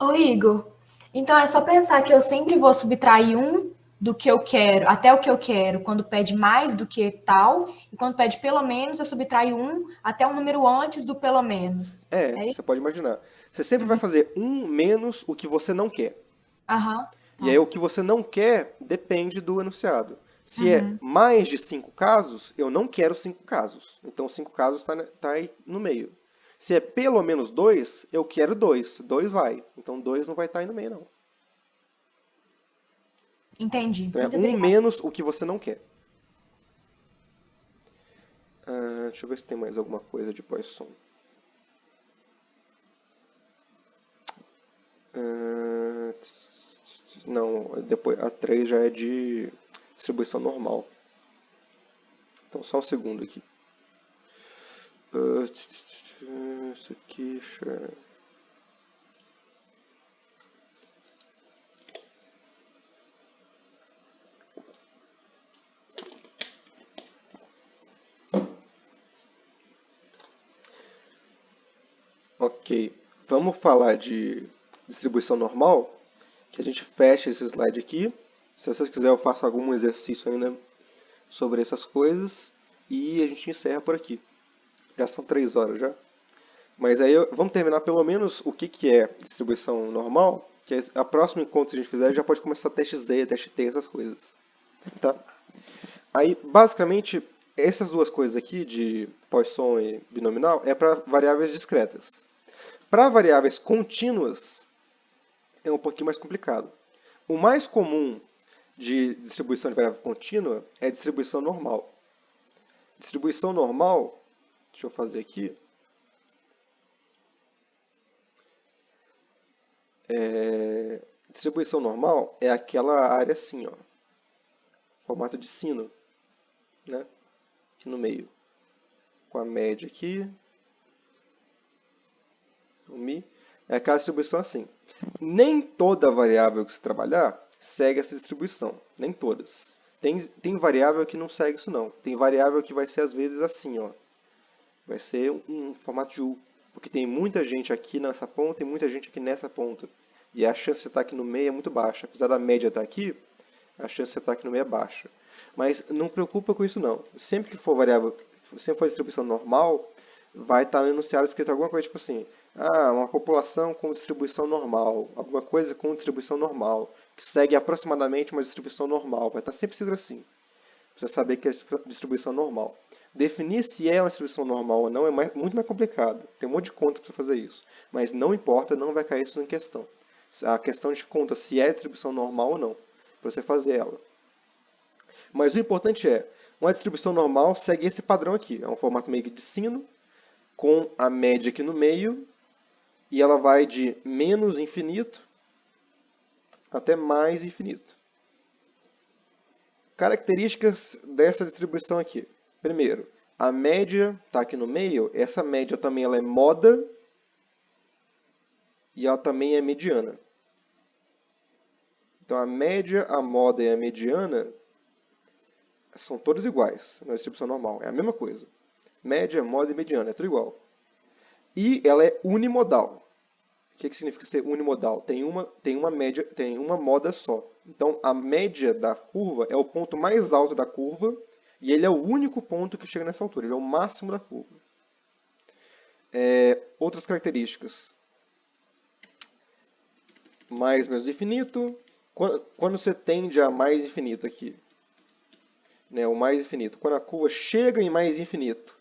[SPEAKER 4] Ô, Igor, então é só pensar que eu sempre vou subtrair 1 do que eu quero, até o que eu quero, quando pede mais do que tal, e quando pede pelo menos, eu subtraio 1 até um número antes do pelo menos. É
[SPEAKER 1] Você
[SPEAKER 4] isso?
[SPEAKER 1] pode imaginar. Você sempre vai fazer 1 menos o que você não quer.
[SPEAKER 4] Aham.
[SPEAKER 1] E aí o que você não quer depende do enunciado. Se é
[SPEAKER 4] Uhum.
[SPEAKER 1] mais de 5 casos, eu não quero 5 casos. Então 5 casos está aí no meio. Se é pelo menos 2, eu quero 2. 2 vai. Então 2 não vai estar aí no meio, não.
[SPEAKER 4] Entendi.
[SPEAKER 1] Então é
[SPEAKER 4] Muito
[SPEAKER 1] 1
[SPEAKER 4] obrigada.
[SPEAKER 1] menos o que você não quer. Deixa eu ver se tem mais alguma coisa de Poisson. Não, depois a 3 já é de distribuição normal. Então só um segundo aqui. Isso aqui, Ok, vamos falar de distribuição normal, que a gente fecha esse slide aqui. Se vocês quiserem, eu faço algum exercício ainda sobre essas coisas e a gente encerra por aqui. Já são 3 horas já. Mas aí vamos terminar pelo menos o que é distribuição normal, que a próxima encontro que a gente fizer já pode começar teste Z, teste T, essas coisas. Tá? Aí, basicamente, essas duas coisas aqui, de Poisson e binominal, é para variáveis discretas. Para variáveis contínuas, é um pouquinho mais complicado. O mais comum de distribuição de variável contínua é a distribuição normal. Distribuição normal, deixa eu fazer aqui. Distribuição normal é aquela área assim, ó, formato de sino, né? Aqui no meio, com a média aqui, o Mi, é aquela distribuição assim. Nem toda variável que você trabalhar segue essa distribuição, nem todas. Tem variável que não segue isso não. Tem variável que vai ser às vezes assim, ó. Vai ser um formato de U, porque tem muita gente aqui nessa ponta e muita gente aqui nessa ponta. E a chance de você estar aqui no meio é muito baixa. Apesar da média estar aqui, a chance de você estar aqui no meio é baixa. Mas não preocupa com isso não. Sempre que for variável, sempre for distribuição normal, vai estar no enunciado escrito alguma coisa tipo assim, uma população com distribuição normal, alguma coisa com distribuição normal, que segue aproximadamente uma distribuição normal. Vai estar sempre escrito assim. Pra você saber que é distribuição normal. Definir se é uma distribuição normal ou não é muito mais complicado. Tem um monte de conta para você fazer isso. Mas não importa, não vai cair isso em questão. A questão de conta se é distribuição normal ou não, para você fazer ela. Mas o importante é, uma distribuição normal segue esse padrão aqui. É um formato meio que de sino, com a média aqui no meio, e ela vai de menos infinito até mais infinito. Características dessa distribuição aqui. Primeiro, a média está aqui no meio. Essa média também ela é moda e ela também é mediana. Então, a média, a moda e a mediana são todas iguais na distribuição normal. É a mesma coisa. Média, moda e mediana, é tudo igual. E ela é unimodal. O que significa ser unimodal? Tem uma média, tem uma moda só. Então, a média da curva é o ponto mais alto da curva e ele é o único ponto que chega nessa altura. Ele é o máximo da curva. Outras características. Mais menos infinito. Quando você tende a mais infinito aqui, né, o mais infinito, quando a curva chega em mais infinito,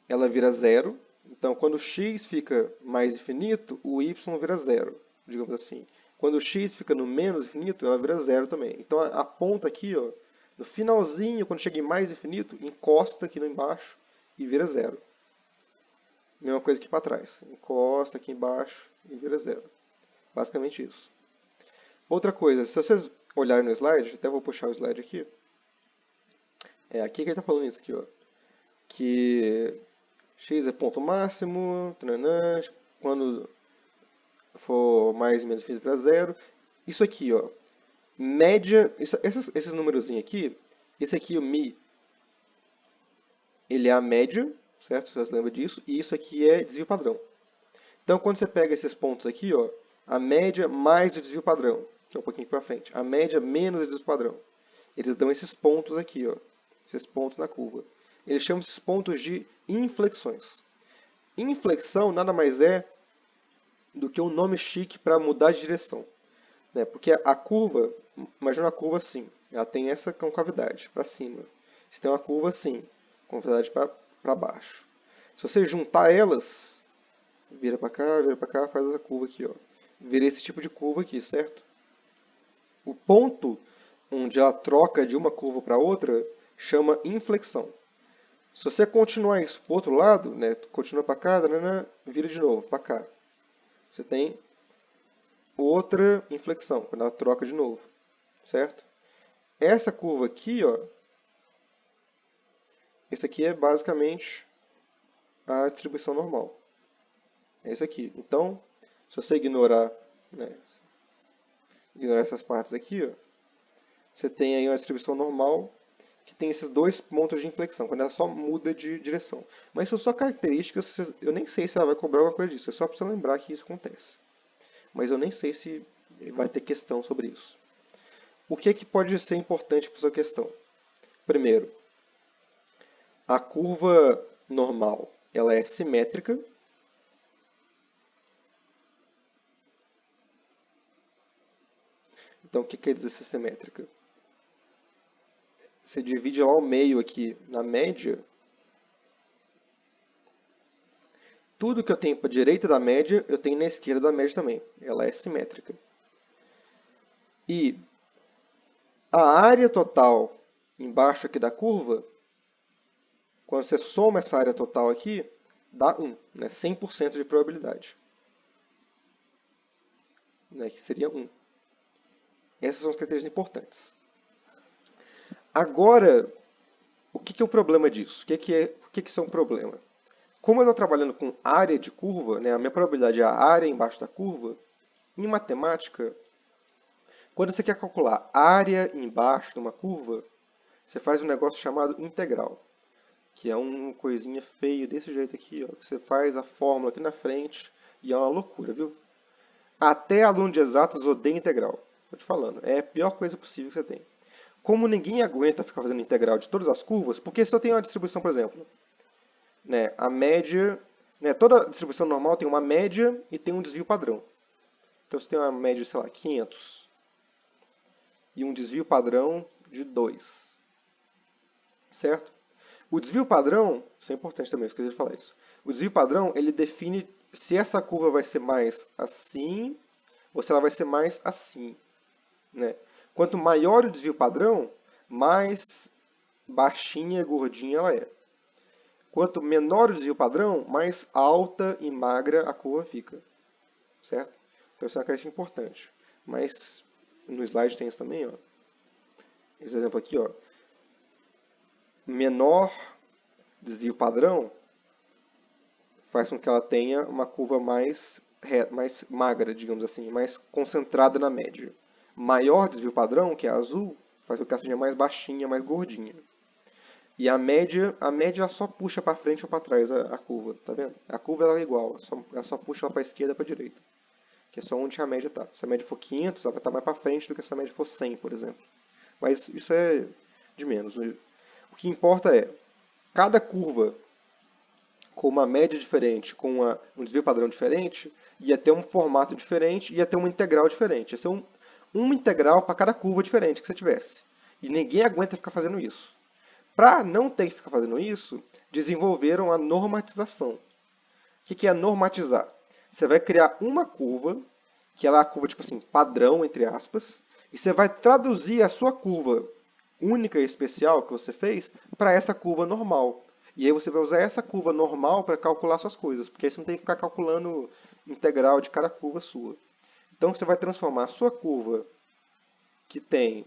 [SPEAKER 1] ela vira zero. Então, quando o x fica mais infinito, o y vira zero, digamos assim. Quando o x fica no menos infinito, ela vira zero também. Então, a ponta aqui, ó, no finalzinho, quando chega em mais infinito, encosta aqui embaixo e vira zero. Mesma coisa aqui para trás. Encosta aqui embaixo e vira zero. Basicamente isso. Outra coisa, se vocês olharem no slide, até vou puxar o slide aqui. Aqui que ele está falando isso aqui, ó. Que x é ponto máximo, quando for mais ou menos infinito para zero. Isso aqui, ó, média, esses numerozinhos aqui, esse aqui, o mi, ele é a média, certo? Se vocês lembram disso, e isso aqui é desvio padrão. Então, quando você pega esses pontos aqui, ó, a média mais o desvio padrão, que é um pouquinho para frente, a média menos o desvio padrão, eles dão esses pontos aqui, ó, esses pontos na curva. Eles chamam esses pontos de inflexões. Inflexão nada mais é do que um nome chique para mudar de direção. Né? Porque a curva, imagina uma curva assim, ela tem essa concavidade para cima. Você tem uma curva assim, concavidade para baixo. Se você juntar elas, vira para cá, faz essa curva aqui. Ó. Vira esse tipo de curva aqui, certo? O ponto onde ela troca de uma curva para outra chama inflexão. Se você continuar isso para o outro lado, né, continua para cá, vira de novo para cá. Você tem outra inflexão, quando ela troca de novo, certo? Essa curva aqui, ó, esse aqui é basicamente a distribuição normal. É isso aqui. Então, se você ignorar, né, ignorar essas partes aqui, ó, você tem aí uma distribuição normal que tem esses dois pontos de inflexão, quando ela só muda de direção. Mas são só características, eu nem sei se ela vai cobrar alguma coisa disso, é só para você lembrar que isso acontece. Mas eu nem sei se vai ter questão sobre isso. O que pode ser importante para sua questão? Primeiro, a curva normal, ela é simétrica. Então, o que quer dizer ser simétrica? Você divide lá ao meio aqui na média. Tudo que eu tenho para a direita da média, eu tenho na esquerda da média também. Ela é simétrica. E a área total embaixo aqui da curva, quando você soma essa área total aqui, dá 1, né? 100% de probabilidade. Né? Que seria 1. Essas são as características importantes. Agora, o que é o problema disso? O que são problema? Como eu estou trabalhando com área de curva, né, a minha probabilidade é a área embaixo da curva, em matemática, quando você quer calcular área embaixo de uma curva, você faz um negócio chamado integral, que é uma coisinha feia desse jeito aqui, ó, que você faz a fórmula aqui na frente e é uma loucura, viu? Até aluno de exatas odeia integral. Estou te falando, é a pior coisa possível que você tem. Como ninguém aguenta ficar fazendo integral de todas as curvas, porque se eu tenho uma distribuição, por exemplo, né, a média, né, toda distribuição normal tem uma média e tem um desvio padrão. Então, você tem uma média de, sei lá, 500 e um desvio padrão de 2. Certo? O desvio padrão, isso é importante também, eu esqueci de falar isso. O desvio padrão, ele define se essa curva vai ser mais assim ou se ela vai ser mais assim. Né? Quanto maior o desvio padrão, mais baixinha e gordinha ela é. Quanto menor o desvio padrão, mais alta e magra a curva fica. Certo? Então, isso é uma característica importante. Mas no slide tem isso também. Ó. Esse exemplo aqui. Ó. Menor desvio padrão faz com que ela tenha uma curva mais magra, digamos assim, mais concentrada na média. Maior desvio padrão, que é azul, faz com que ela seja mais baixinha, mais gordinha. E a média ela só puxa para frente ou para trás a curva, tá vendo? A curva ela é igual, ela só puxa ela para a esquerda e para a direita. Que é só onde a média está. Se a média for 500, ela vai estar mais para frente do que se a média for 100, por exemplo. Mas isso é de menos. O que importa é, cada curva com uma média diferente, com um desvio padrão diferente, ia ter um formato diferente, ia ter uma integral diferente. Ia ser uma integral para cada curva diferente que você tivesse. E ninguém aguenta ficar fazendo isso. Para não ter que ficar fazendo isso, desenvolveram a normatização. O que é normatizar? Você vai criar uma curva, que ela é a curva tipo assim, padrão, entre aspas, e você vai traduzir a sua curva única e especial que você fez para essa curva normal. E aí você vai usar essa curva normal para calcular suas coisas, porque aí você não tem que ficar calculando integral de cada curva sua. Então você vai transformar a sua curva, que tem,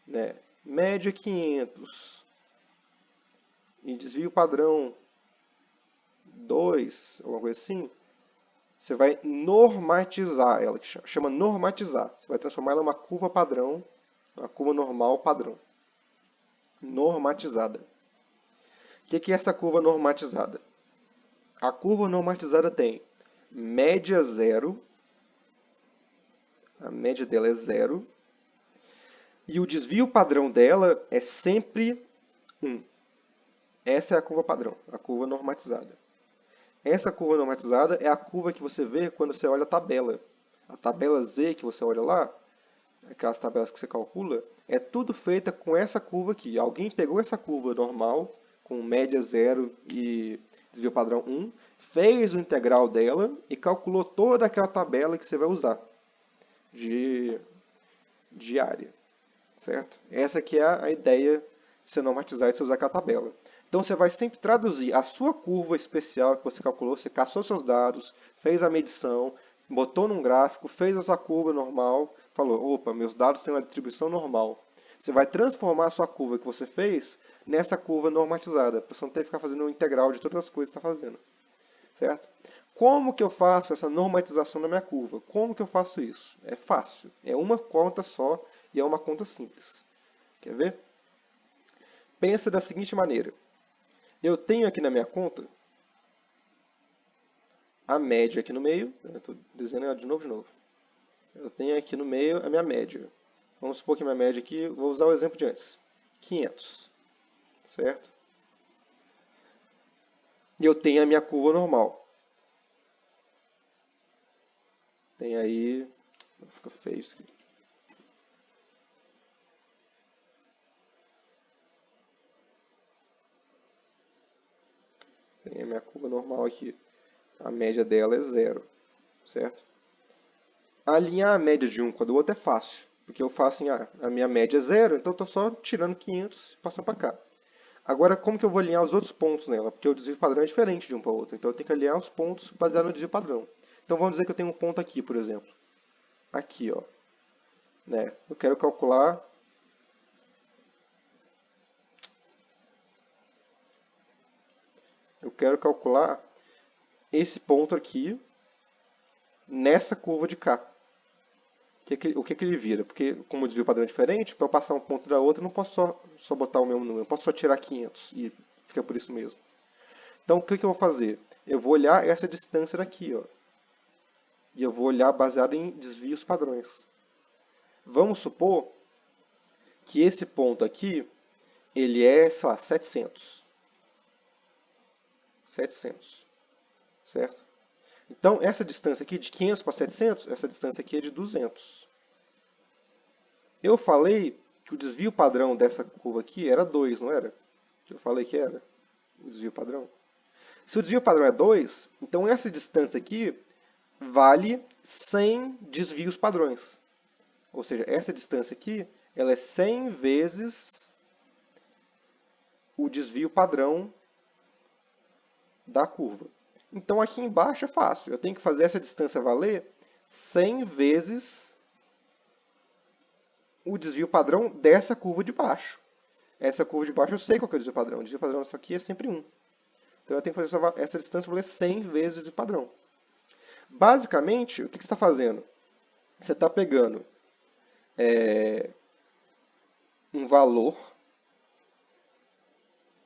[SPEAKER 1] né, média 500 e desvio padrão 2, alguma coisa assim, você vai normatizar ela, que chama normatizar. Você vai transformar ela em uma curva padrão, uma curva normal padrão. Normatizada. O que é essa curva normatizada? A curva normatizada tem média 0, a média dela é 0, e o desvio padrão dela é sempre 1. Essa é a curva padrão, a curva normatizada. Essa curva normatizada é a curva que você vê quando você olha a tabela. A tabela Z que você olha lá, aquelas tabelas que você calcula, é tudo feita com essa curva aqui. Alguém pegou essa curva normal, com média 0 e desvio padrão 1, fez o integral dela e calculou toda aquela tabela que você vai usar de área. Certo? Essa aqui é a ideia de você normatizar e de você usar aquela tabela. Então você vai sempre traduzir a sua curva especial que você calculou, você caçou seus dados, fez a medição, botou num gráfico, fez a sua curva normal, falou, opa, meus dados têm uma distribuição normal. Você vai transformar a sua curva que você fez nessa curva normatizada, para você não ter que ficar fazendo um integral de todas as coisas que está fazendo. Certo? Como que eu faço essa normatização da minha curva? Como que eu faço isso? É fácil. É uma conta só e é uma conta simples. Quer ver? Pensa da seguinte maneira. Eu tenho aqui na minha conta a média aqui no meio. Estou desenhando ela de novo. Eu tenho aqui no meio a minha média. Vamos supor que a minha média aqui, vou usar o exemplo de antes. 500. Certo? E eu tenho a minha curva normal. Tem aí... Fica feio isso aqui. Tem a minha curva normal aqui. A média dela é 0. Certo? Alinhar a média de um com a do outro é fácil. Porque eu faço assim, a minha média é 0, então eu estou só tirando 500 e passando para cá. Agora, como que eu vou alinhar os outros pontos nela? Porque o desvio padrão é diferente de um para o outro. Então eu tenho que alinhar os pontos baseado no desvio padrão. Então vamos dizer que eu tenho um ponto aqui, por exemplo. Aqui, ó. Né? Eu quero calcular... esse ponto aqui nessa curva de cá. O que ele vira? Porque, como o desvio padrão é diferente, para eu passar um ponto da outra, eu não posso só botar o mesmo número. Eu posso só tirar 500 e fica por isso mesmo. Então, o que eu vou fazer? Eu vou olhar essa distância daqui, ó. E eu vou olhar baseado em desvios padrões. Vamos supor que esse ponto aqui, ele é, sei lá, 700. 700. Certo? Então, essa distância aqui, de 500 para 700, essa distância aqui é de 200. Eu falei que o desvio padrão dessa curva aqui era 2, não era? Eu falei que era o desvio padrão. Se o desvio padrão é 2, então essa distância aqui vale 100 desvios padrões. Ou seja, essa distância aqui, ela é 100 vezes o desvio padrão da curva. Então aqui embaixo é fácil. Eu tenho que fazer essa distância valer 100 vezes o desvio padrão dessa curva de baixo. Essa curva de baixo eu sei qual que é o desvio padrão. O desvio padrão dessa aqui é sempre 1. Então eu tenho que fazer essa distância valer 100 vezes o desvio padrão. Basicamente, o que você está fazendo? Você está pegando um valor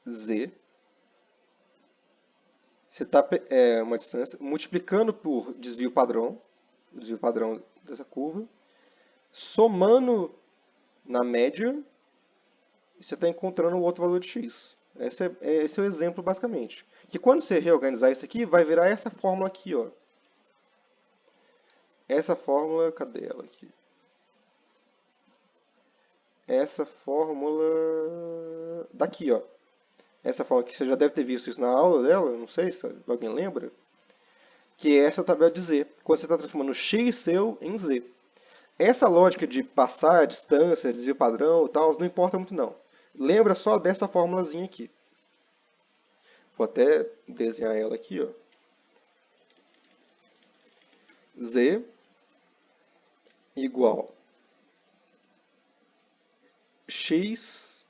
[SPEAKER 1] z, você está uma distância, multiplicando por desvio padrão, o desvio padrão dessa curva, somando na média, e você está encontrando o outro valor de x. Esse é o exemplo, basicamente. Que quando você reorganizar isso aqui, vai virar essa fórmula aqui, ó. Essa fórmula, cadê ela aqui? Essa fórmula daqui, ó. Essa fórmula que você já deve ter visto isso na aula dela, não sei se alguém lembra. Que é essa tabela de Z, quando você está transformando o x seu em Z. Essa lógica de passar a distância, desvio padrão e tal, não importa muito não. Lembra só dessa formulazinha aqui. Vou até desenhar ela aqui, ó. Z igual x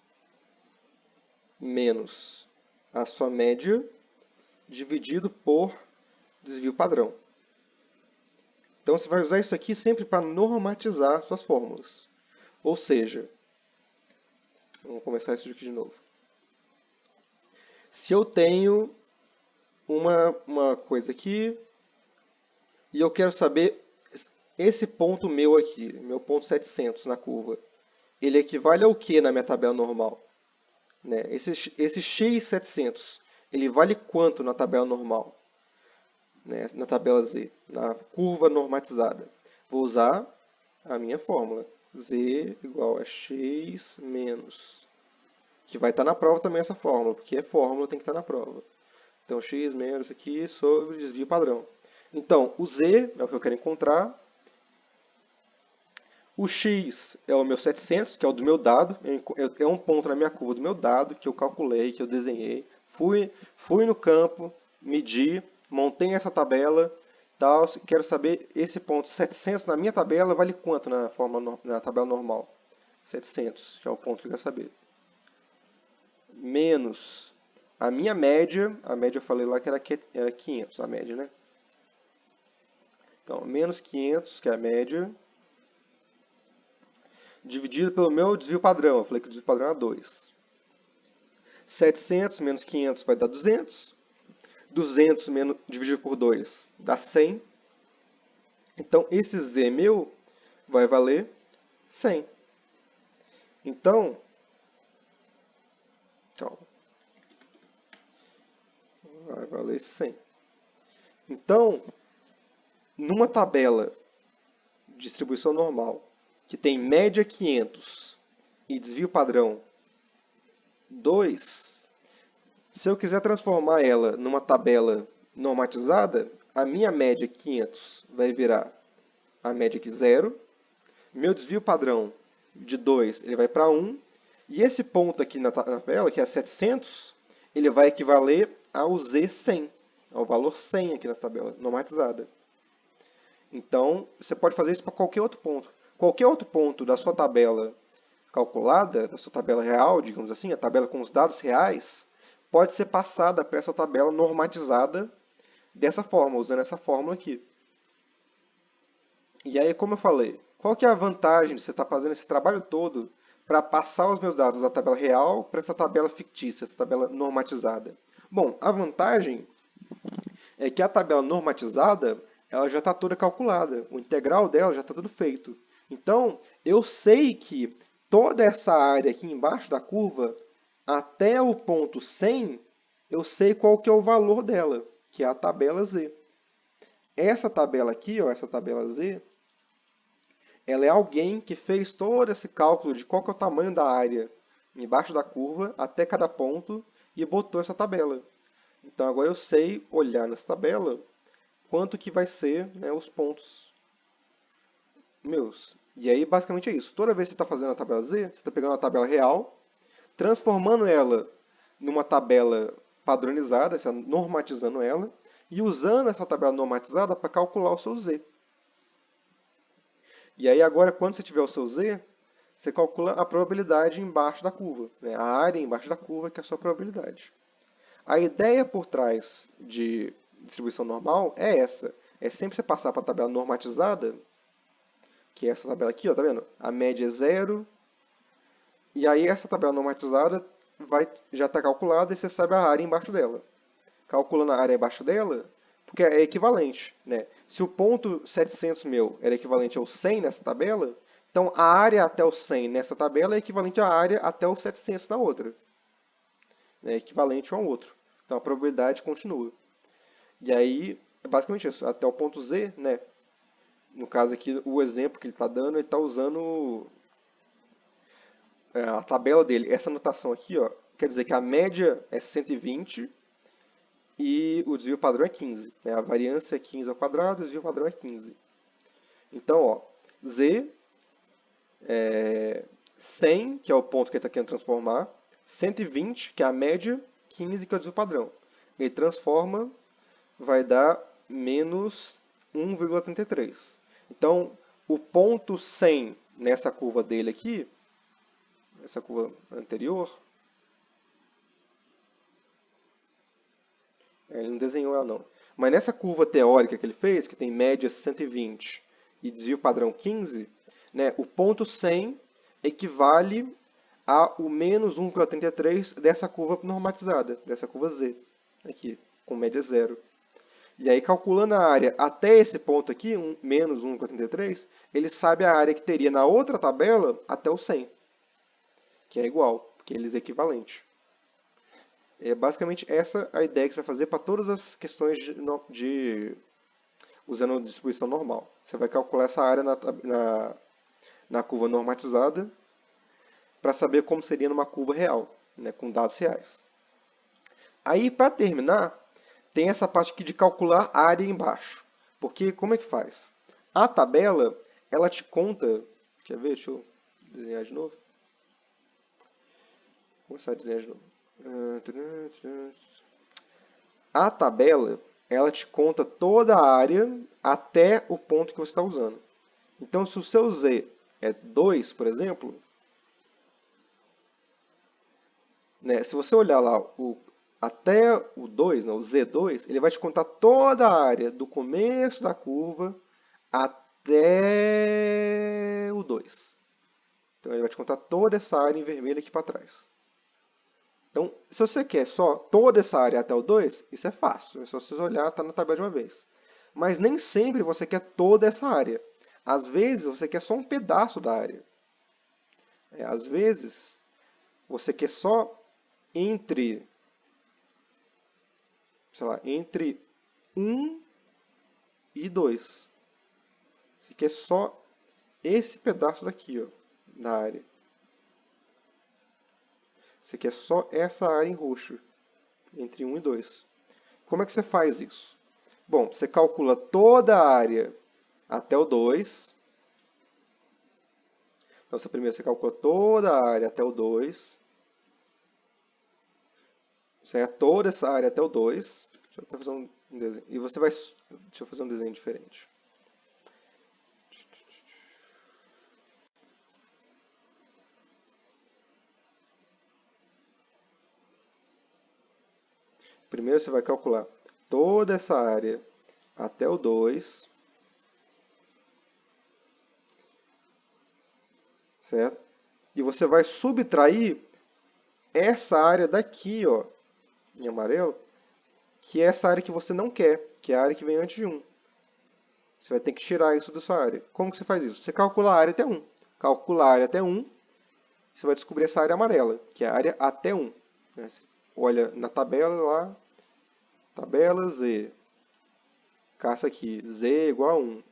[SPEAKER 1] menos a sua média dividido por desvio padrão. Então você vai usar isso aqui sempre para normatizar suas fórmulas. Ou seja, vamos começar isso aqui de novo. Se eu tenho uma coisa aqui e eu quero saber esse ponto meu aqui, meu ponto 700 na curva, ele equivale ao que na minha tabela normal? Né? Esse x700, ele vale quanto na tabela normal? Né? Na tabela Z, na curva normatizada. Vou usar a minha fórmula. Z igual a x menos, que vai estar na prova também essa fórmula, porque é fórmula, tem que estar na prova. Então, x menos aqui sobre desvio padrão. Então, o Z é o que eu quero encontrar. O x é o meu 700, que é o do meu dado. É um ponto na minha curva do meu dado, que eu calculei, que eu desenhei. Fui no campo, medi, montei essa tabela. Tal, quero saber esse ponto 700 na minha tabela vale quanto na tabela normal? 700, que é o ponto que eu quero saber. Menos a minha média. A média eu falei lá que era 500, a média, né? Então, menos 500, que é a média, dividido pelo meu desvio padrão. Eu falei que o desvio padrão é 2. 700 menos 500 vai dar 200. 200 dividido por 2 dá 100. Então, esse Z meu vai valer 100. Então, calma. Vai valer 100. Então, numa tabela de distribuição normal, que tem média 500 e desvio padrão 2, se eu quiser transformar ela numa tabela normatizada, a minha média 500 vai virar a média aqui 0, meu desvio padrão de 2 ele vai para 1, e esse ponto aqui na tabela, que é 700, ele vai equivaler ao Z100, ao valor 100 aqui nessa tabela normatizada. Então, você pode fazer isso para qualquer outro ponto. Qualquer outro ponto da sua tabela calculada, da sua tabela real, digamos assim, a tabela com os dados reais, pode ser passada para essa tabela normatizada dessa forma, usando essa fórmula aqui. E aí, como eu falei, qual que é a vantagem de você estar fazendo esse trabalho todo para passar os meus dados da tabela real para essa tabela fictícia, essa tabela normatizada? Bom, a vantagem é que a tabela normatizada ela já está toda calculada, o integral dela já está tudo feito. Então, eu sei que toda essa área aqui embaixo da curva, até o ponto 100, eu sei qual que é o valor dela, que é a tabela Z. Essa tabela aqui, ó, essa tabela Z, ela é alguém que fez todo esse cálculo de qual que é o tamanho da área embaixo da curva até cada ponto e botou essa tabela. Então, agora eu sei olhar nessa tabela quanto que vai ser, né, os pontos meus. E aí, basicamente é isso. Toda vez que você está fazendo a tabela Z, você está pegando a tabela real, transformando ela numa tabela padronizada, você está normatizando ela, e usando essa tabela normatizada para calcular o seu Z. E aí, agora, quando você tiver o seu Z, você calcula a probabilidade embaixo da curva, né? A área embaixo da curva, que é a sua probabilidade. A ideia por trás de distribuição normal é essa. É sempre você passar para a tabela normatizada, que é essa tabela aqui, ó, tá vendo? A média é 0. E aí essa tabela normatizada já está calculada e você sabe a área embaixo dela. Calculando a área embaixo dela, porque é equivalente, né? Se o ponto 700 meu era equivalente ao 100 nessa tabela, então a área até o 100 nessa tabela é equivalente à área até o 700 na outra. né, equivalente um ao outro. Então a probabilidade continua. E aí, é basicamente isso, até o ponto Z, né? No caso aqui, o exemplo que ele está dando, ele está usando a tabela dele. Essa notação aqui, ó, quer dizer que a média é 120 e o desvio padrão é 15. Né? A variância é 15 ao quadrado, o desvio padrão é 15. Então, ó, Z é 100, que é o ponto que ele está querendo transformar, 120, que é a média, 15, que é o desvio padrão. Ele transforma, vai dar menos 1,33. Então, o ponto 100 nessa curva dele aqui, essa curva anterior, ele não desenhou ela não, mas nessa curva teórica que ele fez, que tem média 120 e desvio padrão 15, né, o ponto 100 equivale ao menos 1,33 dessa curva normatizada, dessa curva Z, aqui, com média 0. E aí, calculando a área até esse ponto aqui, menos 1,33, ele sabe a área que teria na outra tabela até o 100, que é igual, porque eles é equivalente. É basicamente essa a ideia que você vai fazer para todas as questões usando a distribuição normal. Você vai calcular essa área na curva normatizada para saber como seria numa curva real, né, com dados reais. Aí, para terminar, tem essa parte aqui de calcular a área embaixo. Porque como é que faz? A tabela, ela te conta... Quer ver? Deixa eu desenhar de novo. Vou começar a desenhar de novo. A tabela, ela te conta toda a área até o ponto que você está usando. Então, se o seu Z é 2, por exemplo, né, se você olhar lá até o 2, né, o Z2, ele vai te contar toda a área do começo da curva até o 2. Então ele vai te contar toda essa área em vermelho aqui para trás. Então, se você quer só toda essa área até o 2, isso é fácil. É só você olhar, está na tabela de uma vez. Mas nem sempre você quer toda essa área. Às vezes você quer só um pedaço da área. Às vezes você quer só entre 1 e 2. Você quer só esse pedaço daqui, ó, da área. Você quer só essa área em roxo, entre 1 e 2. Como é que você faz isso? Bom, você calcula toda a área até o 2. Então, primeiro você calcula toda a área até o 2. Certo? Toda essa área até o 2. Deixa eu fazer um desenho. E você vai... Deixa eu fazer um desenho diferente. Primeiro você vai calcular toda essa área até o 2. Certo? E você vai subtrair essa área daqui, ó, em amarelo, que é essa área que você não quer, que é a área que vem antes de 1. Você vai ter que tirar isso da sua área. Como que você faz isso? Você calcula a área até 1. Calcula a área até 1, você vai descobrir essa área amarela, que é a área até 1. Você olha na tabela lá, tabela Z. Caça aqui, Z igual a 1.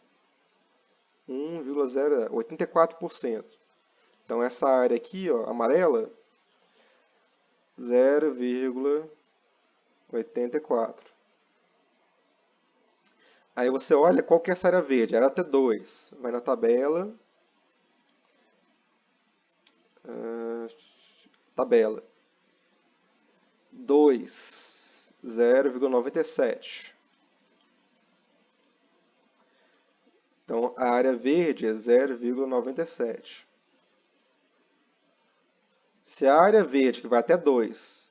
[SPEAKER 1] 1,84%. Então essa área aqui, ó, amarela, 0,84. Aí você olha qual que é essa área verde, era até 2. Vai na tabela. Tabela. 2, 0,97. Então a área verde é 0,97. Se a área verde, que vai até 2,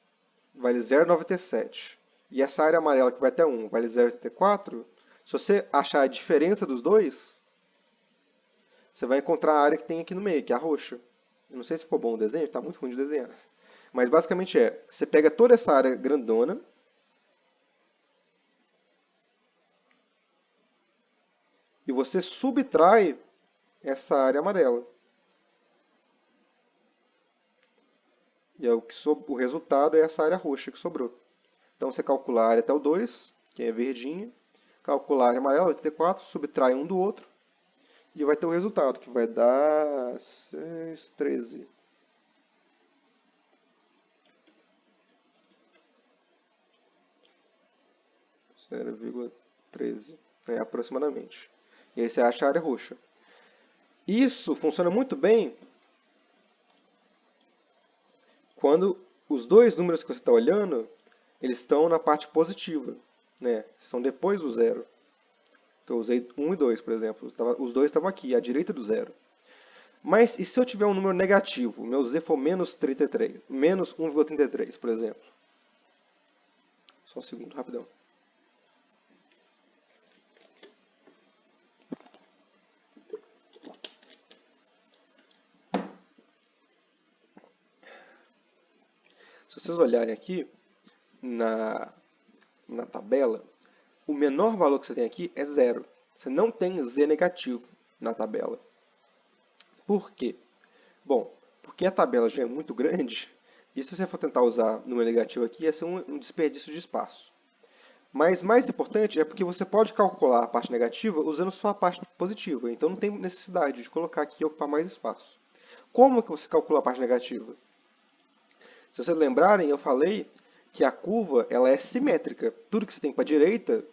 [SPEAKER 1] vale 0,97, e essa área amarela, que vai até 1, vale 0,84, se você achar a diferença dos dois, você vai encontrar a área que tem aqui no meio, que é a roxa. Eu não sei se ficou bom o desenho, está muito ruim de desenhar. Mas basicamente você pega toda essa área grandona, e você subtrai essa área amarela. E o resultado é essa área roxa que sobrou. Então você calcula a área até o 2, que é verdinha, calcula a área amarela, 84, subtrai um do outro, e vai ter o resultado, que vai dar 6, 13. .13, aproximadamente. E aí você acha a área roxa. Isso funciona muito bem quando os dois números que você está olhando, eles estão na parte positiva, né? São depois do zero. Então eu usei 1 e 2, por exemplo. Os dois estavam aqui, à direita do zero. Mas e se eu tiver um número negativo? Meu z for menos 33, menos 1,33, por exemplo. Só um segundo, rapidão. Se vocês olharem aqui na tabela, o menor valor que você tem aqui é 0. Você não tem z negativo na tabela. Por quê? Bom, porque a tabela já é muito grande, e se você for tentar usar número negativo aqui, ia ser um desperdício de espaço. Mas mais importante é porque você pode calcular a parte negativa usando só a parte positiva. Então não tem necessidade de colocar aqui e ocupar mais espaço. Como que você calcula a parte negativa? Se vocês lembrarem, eu falei que a curva ela é simétrica. Tudo que você tem para a direita,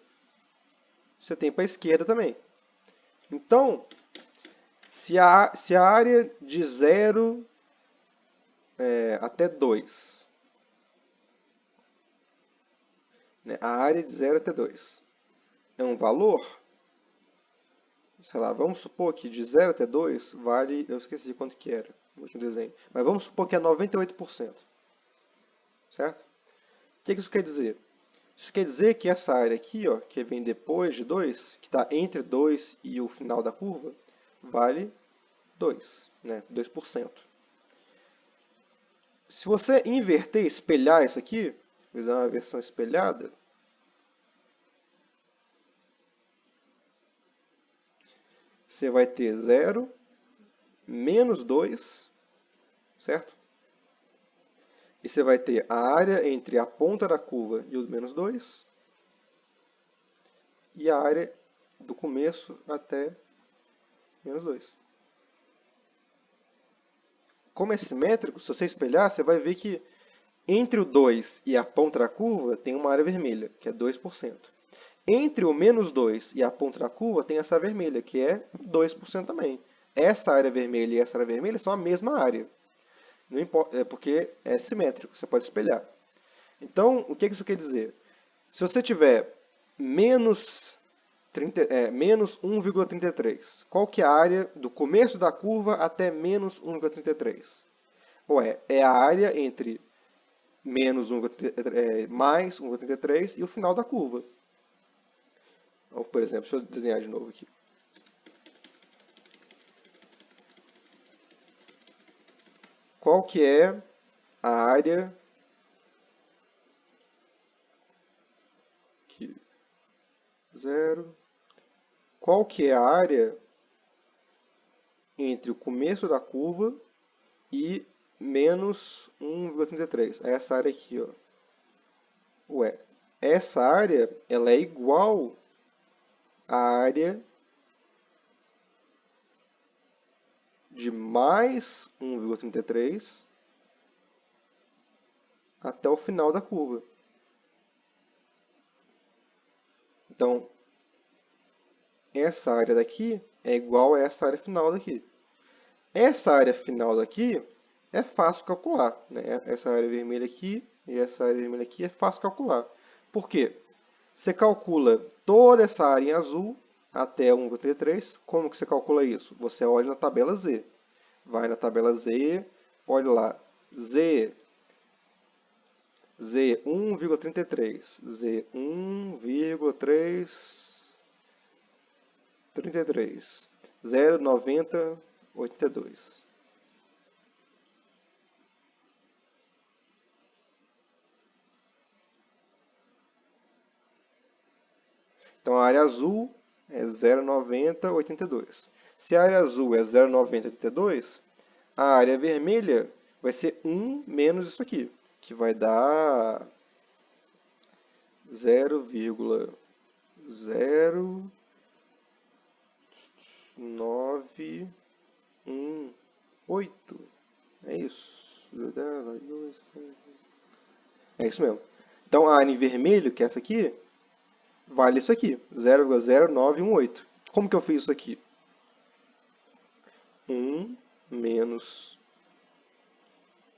[SPEAKER 1] você tem para a esquerda também. Então, se a área de 0 até 2, né, a área de 0 até 2 é um valor, sei lá, vamos supor que de 0 até 2 vale, eu esqueci quanto que era no último desenho, mas vamos supor que é 98%. Certo? O que isso quer dizer? Isso quer dizer que essa área aqui, ó, que vem depois de 2, que está entre 2 e o final da curva, vale 2, né? 2%. Se você inverter, espelhar isso aqui, usar uma versão espelhada, você vai ter 0, menos 2, certo? E você vai ter a área entre a ponta da curva e o menos 2, e a área do começo até menos 2. Como é simétrico, se você espelhar, você vai ver que entre o 2 e a ponta da curva tem uma área vermelha, que é 2%. Entre o menos 2 e a ponta da curva tem essa vermelha, que é 2% também. Essa área vermelha e essa área vermelha são a mesma área. Não importa, é porque é simétrico, você pode espelhar. Então, o que isso quer dizer? Se você tiver menos 1,33, qual que é a área do começo da curva até menos 1,33? Ué, é a área entre mais 1,33 e o final da curva. Então, por exemplo, deixa eu desenhar de novo aqui. Qual que é a área aqui, 0. Qual que é a área entre o começo da curva e menos 1,33? Essa área aqui, ó. Ué, essa área ela é igual à área de mais 1,33 até o final da curva. Então, essa área daqui é igual a essa área final daqui. Essa área final daqui é fácil calcular, né? Essa área vermelha aqui e essa área vermelha aqui é fácil calcular. Por quê? Você calcula toda essa área em azul até 1,33. Como que você calcula isso? Você olha na tabela Z. Vai na tabela Z, olha lá, Z 1,33, Z 1,33, 0,9082. Então a área azul é 0,9082. Se a área azul é 0,9082, a área vermelha vai ser 1 menos isso aqui, que vai dar 0,0918. É isso. É isso mesmo. Então a área em vermelho, que é essa aqui, vale isso aqui, 0,0918. Como que eu fiz isso aqui? 1 menos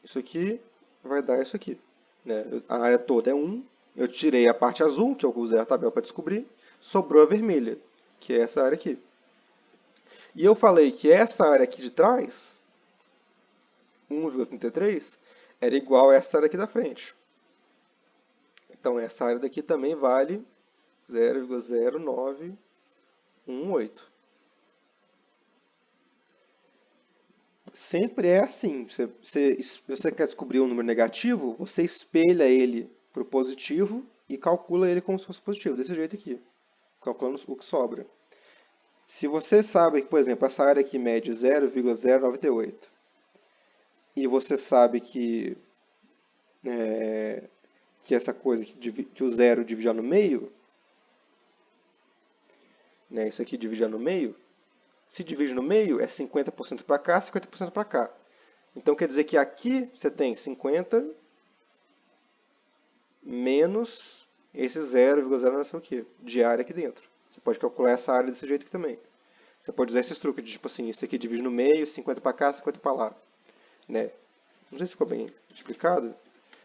[SPEAKER 1] isso aqui vai dar isso aqui. Né? A área toda é 1. Eu tirei a parte azul, que eu usei a tabela para descobrir. Sobrou a vermelha, que é essa área aqui. E eu falei que essa área aqui de trás, 1,33, era igual a essa área aqui da frente. Então essa área daqui também vale 0,0918. Sempre é assim. Você quer descobrir um número negativo, você espelha ele para o positivo e calcula ele como se fosse positivo, desse jeito aqui, calculando o que sobra. Se você sabe que, por exemplo, essa área aqui mede 0,098 e você sabe que essa coisa que o zero dividir no meio, né, isso aqui dividir no meio, se divide no meio é 50% para cá, 50% para cá. Então quer dizer que aqui você tem 50 menos esse 0,0 não sei o que, de área aqui dentro. Você pode calcular essa área desse jeito aqui também. Você pode usar esses truques de tipo assim, isso aqui divide no meio, 50 para cá, 50 para lá. Né? Não sei se ficou bem explicado,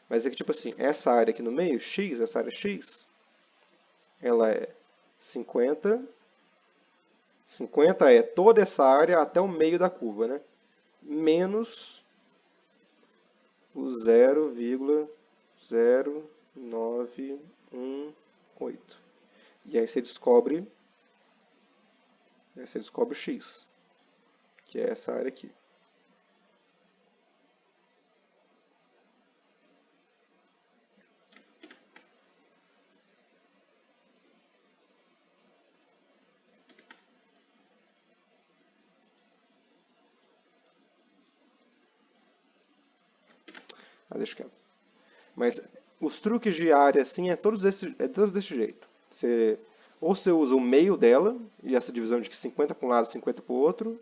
[SPEAKER 1] mas é que tipo assim, essa área aqui no meio, x, essa área x, ela é 50. 50 é toda essa área até o meio da curva, né? Menos o 0,0918. E aí você descobre o x, que é essa área aqui. Deixa quieto. Mas os truques de área assim é todos desse jeito. Ou você usa o meio dela, e essa divisão de que 50 para um lado, 50 para o outro,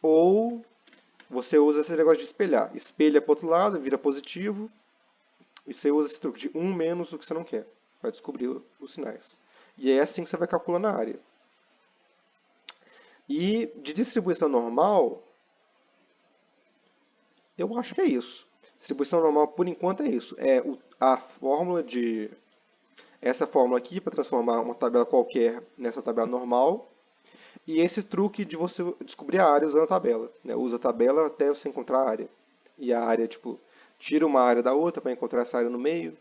[SPEAKER 1] ou você usa esse negócio de espelhar. Espelha para o outro lado, vira positivo, e você usa esse truque de 1 menos o que você não quer, para descobrir os sinais. E é assim que você vai calculando a área. E de distribuição normal, eu acho que é isso. Distribuição normal, por enquanto, é isso. É a fórmula de... Essa fórmula aqui, para transformar uma tabela qualquer nessa tabela normal. E esse truque de você descobrir a área usando a tabela. Né? Usa a tabela até você encontrar a área. E a área, tipo, tira uma área da outra para encontrar essa área no meio.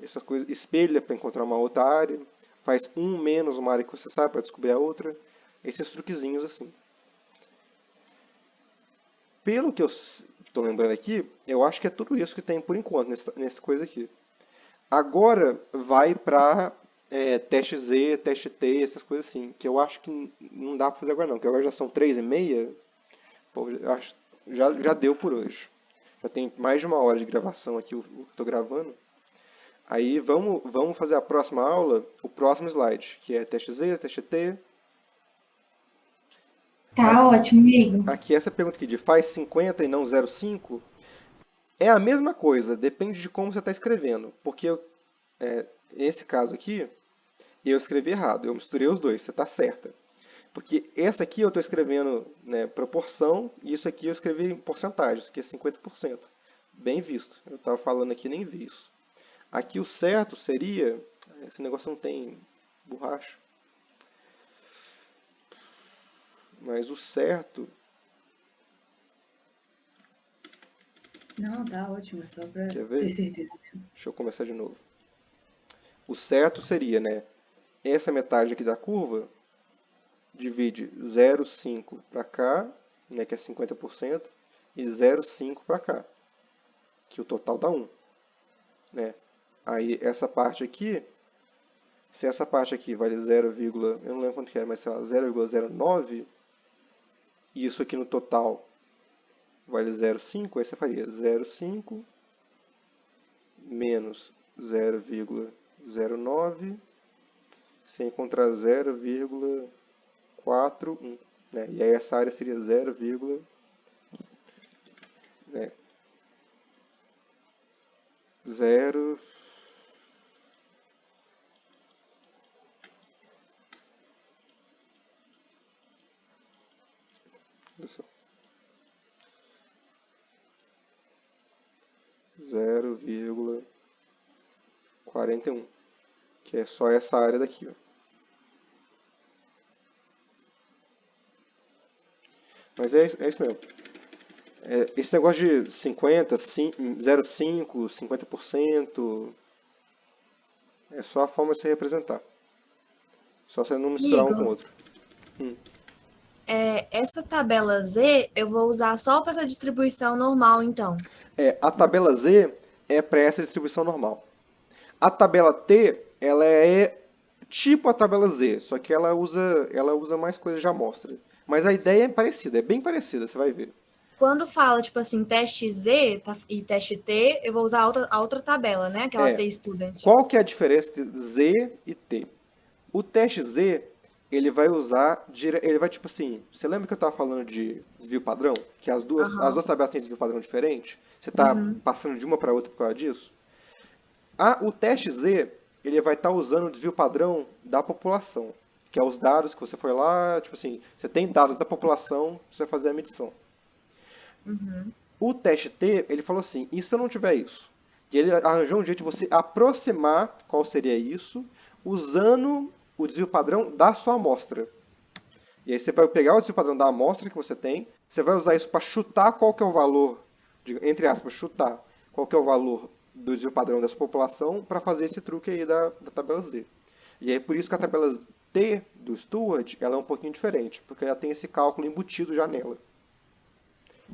[SPEAKER 1] Essas coisas, espelha para encontrar uma outra área. Faz 1 menos uma área que você sabe para descobrir a outra. Esses truquezinhos assim. Pelo que eu estou lembrando aqui, eu acho que é tudo isso que tem por enquanto nessa coisa aqui. Agora vai para teste Z, teste T, essas coisas assim, que eu acho que não dá para fazer agora não, que agora já são 3h30, pô, já deu por hoje. Já tem mais de 1 hora de gravação aqui, o que eu estou gravando. Aí vamos fazer a próxima aula, o próximo slide, que é teste Z, teste T.
[SPEAKER 2] Tá ótimo, Igor.
[SPEAKER 1] Aqui essa pergunta aqui de faz 50 e não 0,5 é a mesma coisa, depende de como você está escrevendo. Porque nesse caso aqui, eu escrevi errado, eu misturei os dois, você está certa. Porque essa aqui eu estou escrevendo proporção, e isso aqui eu escrevi em porcentagem, isso aqui é 50%. Bem visto, eu estava falando aqui e nem vi isso. Aqui o certo seria, esse negócio não tem borracha, mas o certo...
[SPEAKER 5] Não, tá ótimo, é só pra
[SPEAKER 1] Quer ver?
[SPEAKER 5] ter certeza.
[SPEAKER 1] Deixa eu começar de novo. O certo seria, essa metade aqui da curva divide 0,5 para cá, que é 50%, e 0,5 para cá, que o total dá 1. Aí essa parte aqui, se essa parte aqui vale 0, eu não lembro quanto que é, mas sei lá, 0,09, e isso aqui no total vale 0,5, aí você faria 0,5 menos 0,09, você encontrar 0,41, né? E aí essa área seria 0, né? 0... Olha só. 0,41, que é só essa área daqui, ó. Mas é isso mesmo. Esse negócio de 50, 0,5, 50%, é só a forma de se representar. Só você não misturar um com o
[SPEAKER 6] Igor,
[SPEAKER 1] outro.
[SPEAKER 6] essa tabela Z eu vou usar só para essa distribuição normal, então.
[SPEAKER 1] A tabela Z é para essa distribuição normal. A tabela T, ela é tipo a tabela Z, só que ela usa mais coisas de amostra. Mas a ideia é parecida, é bem parecida, você vai ver.
[SPEAKER 6] Quando fala, tipo assim, teste Z e teste T, eu vou usar a outra tabela, né? Aquela
[SPEAKER 1] É.
[SPEAKER 6] T-Student.
[SPEAKER 1] Qual que é a diferença entre Z e T? O teste Z, ele vai usar, ele vai tipo assim, você lembra que eu estava falando de desvio padrão? Que as duas tabelas têm desvio padrão diferente? Você está passando de uma para outra por causa disso? O teste Z, ele vai estar usando o desvio padrão da população, que é os dados que você foi lá, tipo assim, você tem dados da população para você fazer a medição. O teste T, ele falou assim, e se eu não tiver isso? E ele arranjou um jeito de você aproximar qual seria isso, usando o desvio padrão da sua amostra. E aí você vai pegar o desvio padrão da amostra que você tem, você vai usar isso para chutar qual que é o valor, entre aspas, chutar qual que é o valor do desvio padrão dessa população para fazer esse truque aí da tabela Z. E aí por isso que a tabela T do Stewart, ela é um pouquinho diferente, porque ela tem esse cálculo embutido já nela.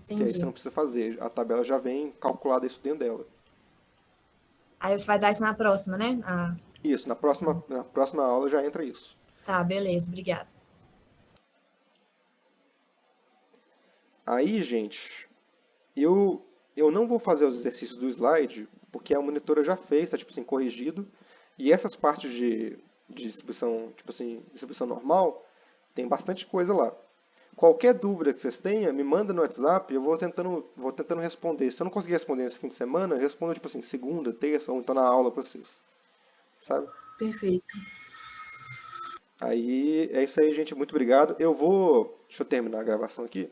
[SPEAKER 1] Que aí você não precisa fazer, a tabela já vem calculada isso dentro dela.
[SPEAKER 6] Aí você vai dar isso na próxima, né?
[SPEAKER 1] Isso, na próxima aula já entra isso.
[SPEAKER 6] Tá, beleza, obrigada.
[SPEAKER 1] Aí, gente, eu não vou fazer os exercícios do slide, porque a monitora já fez, está tipo assim, corrigido. E essas partes de distribuição, tipo assim, distribuição normal, tem bastante coisa lá. Qualquer dúvida que vocês tenham, me manda no WhatsApp, eu vou tentando responder. Se eu não conseguir responder nesse fim de semana, eu respondo tipo assim, segunda, terça, ou então na aula para vocês. Sabe?
[SPEAKER 6] Perfeito.
[SPEAKER 1] Aí, é isso aí, gente. Muito obrigado. Deixa eu terminar a gravação aqui.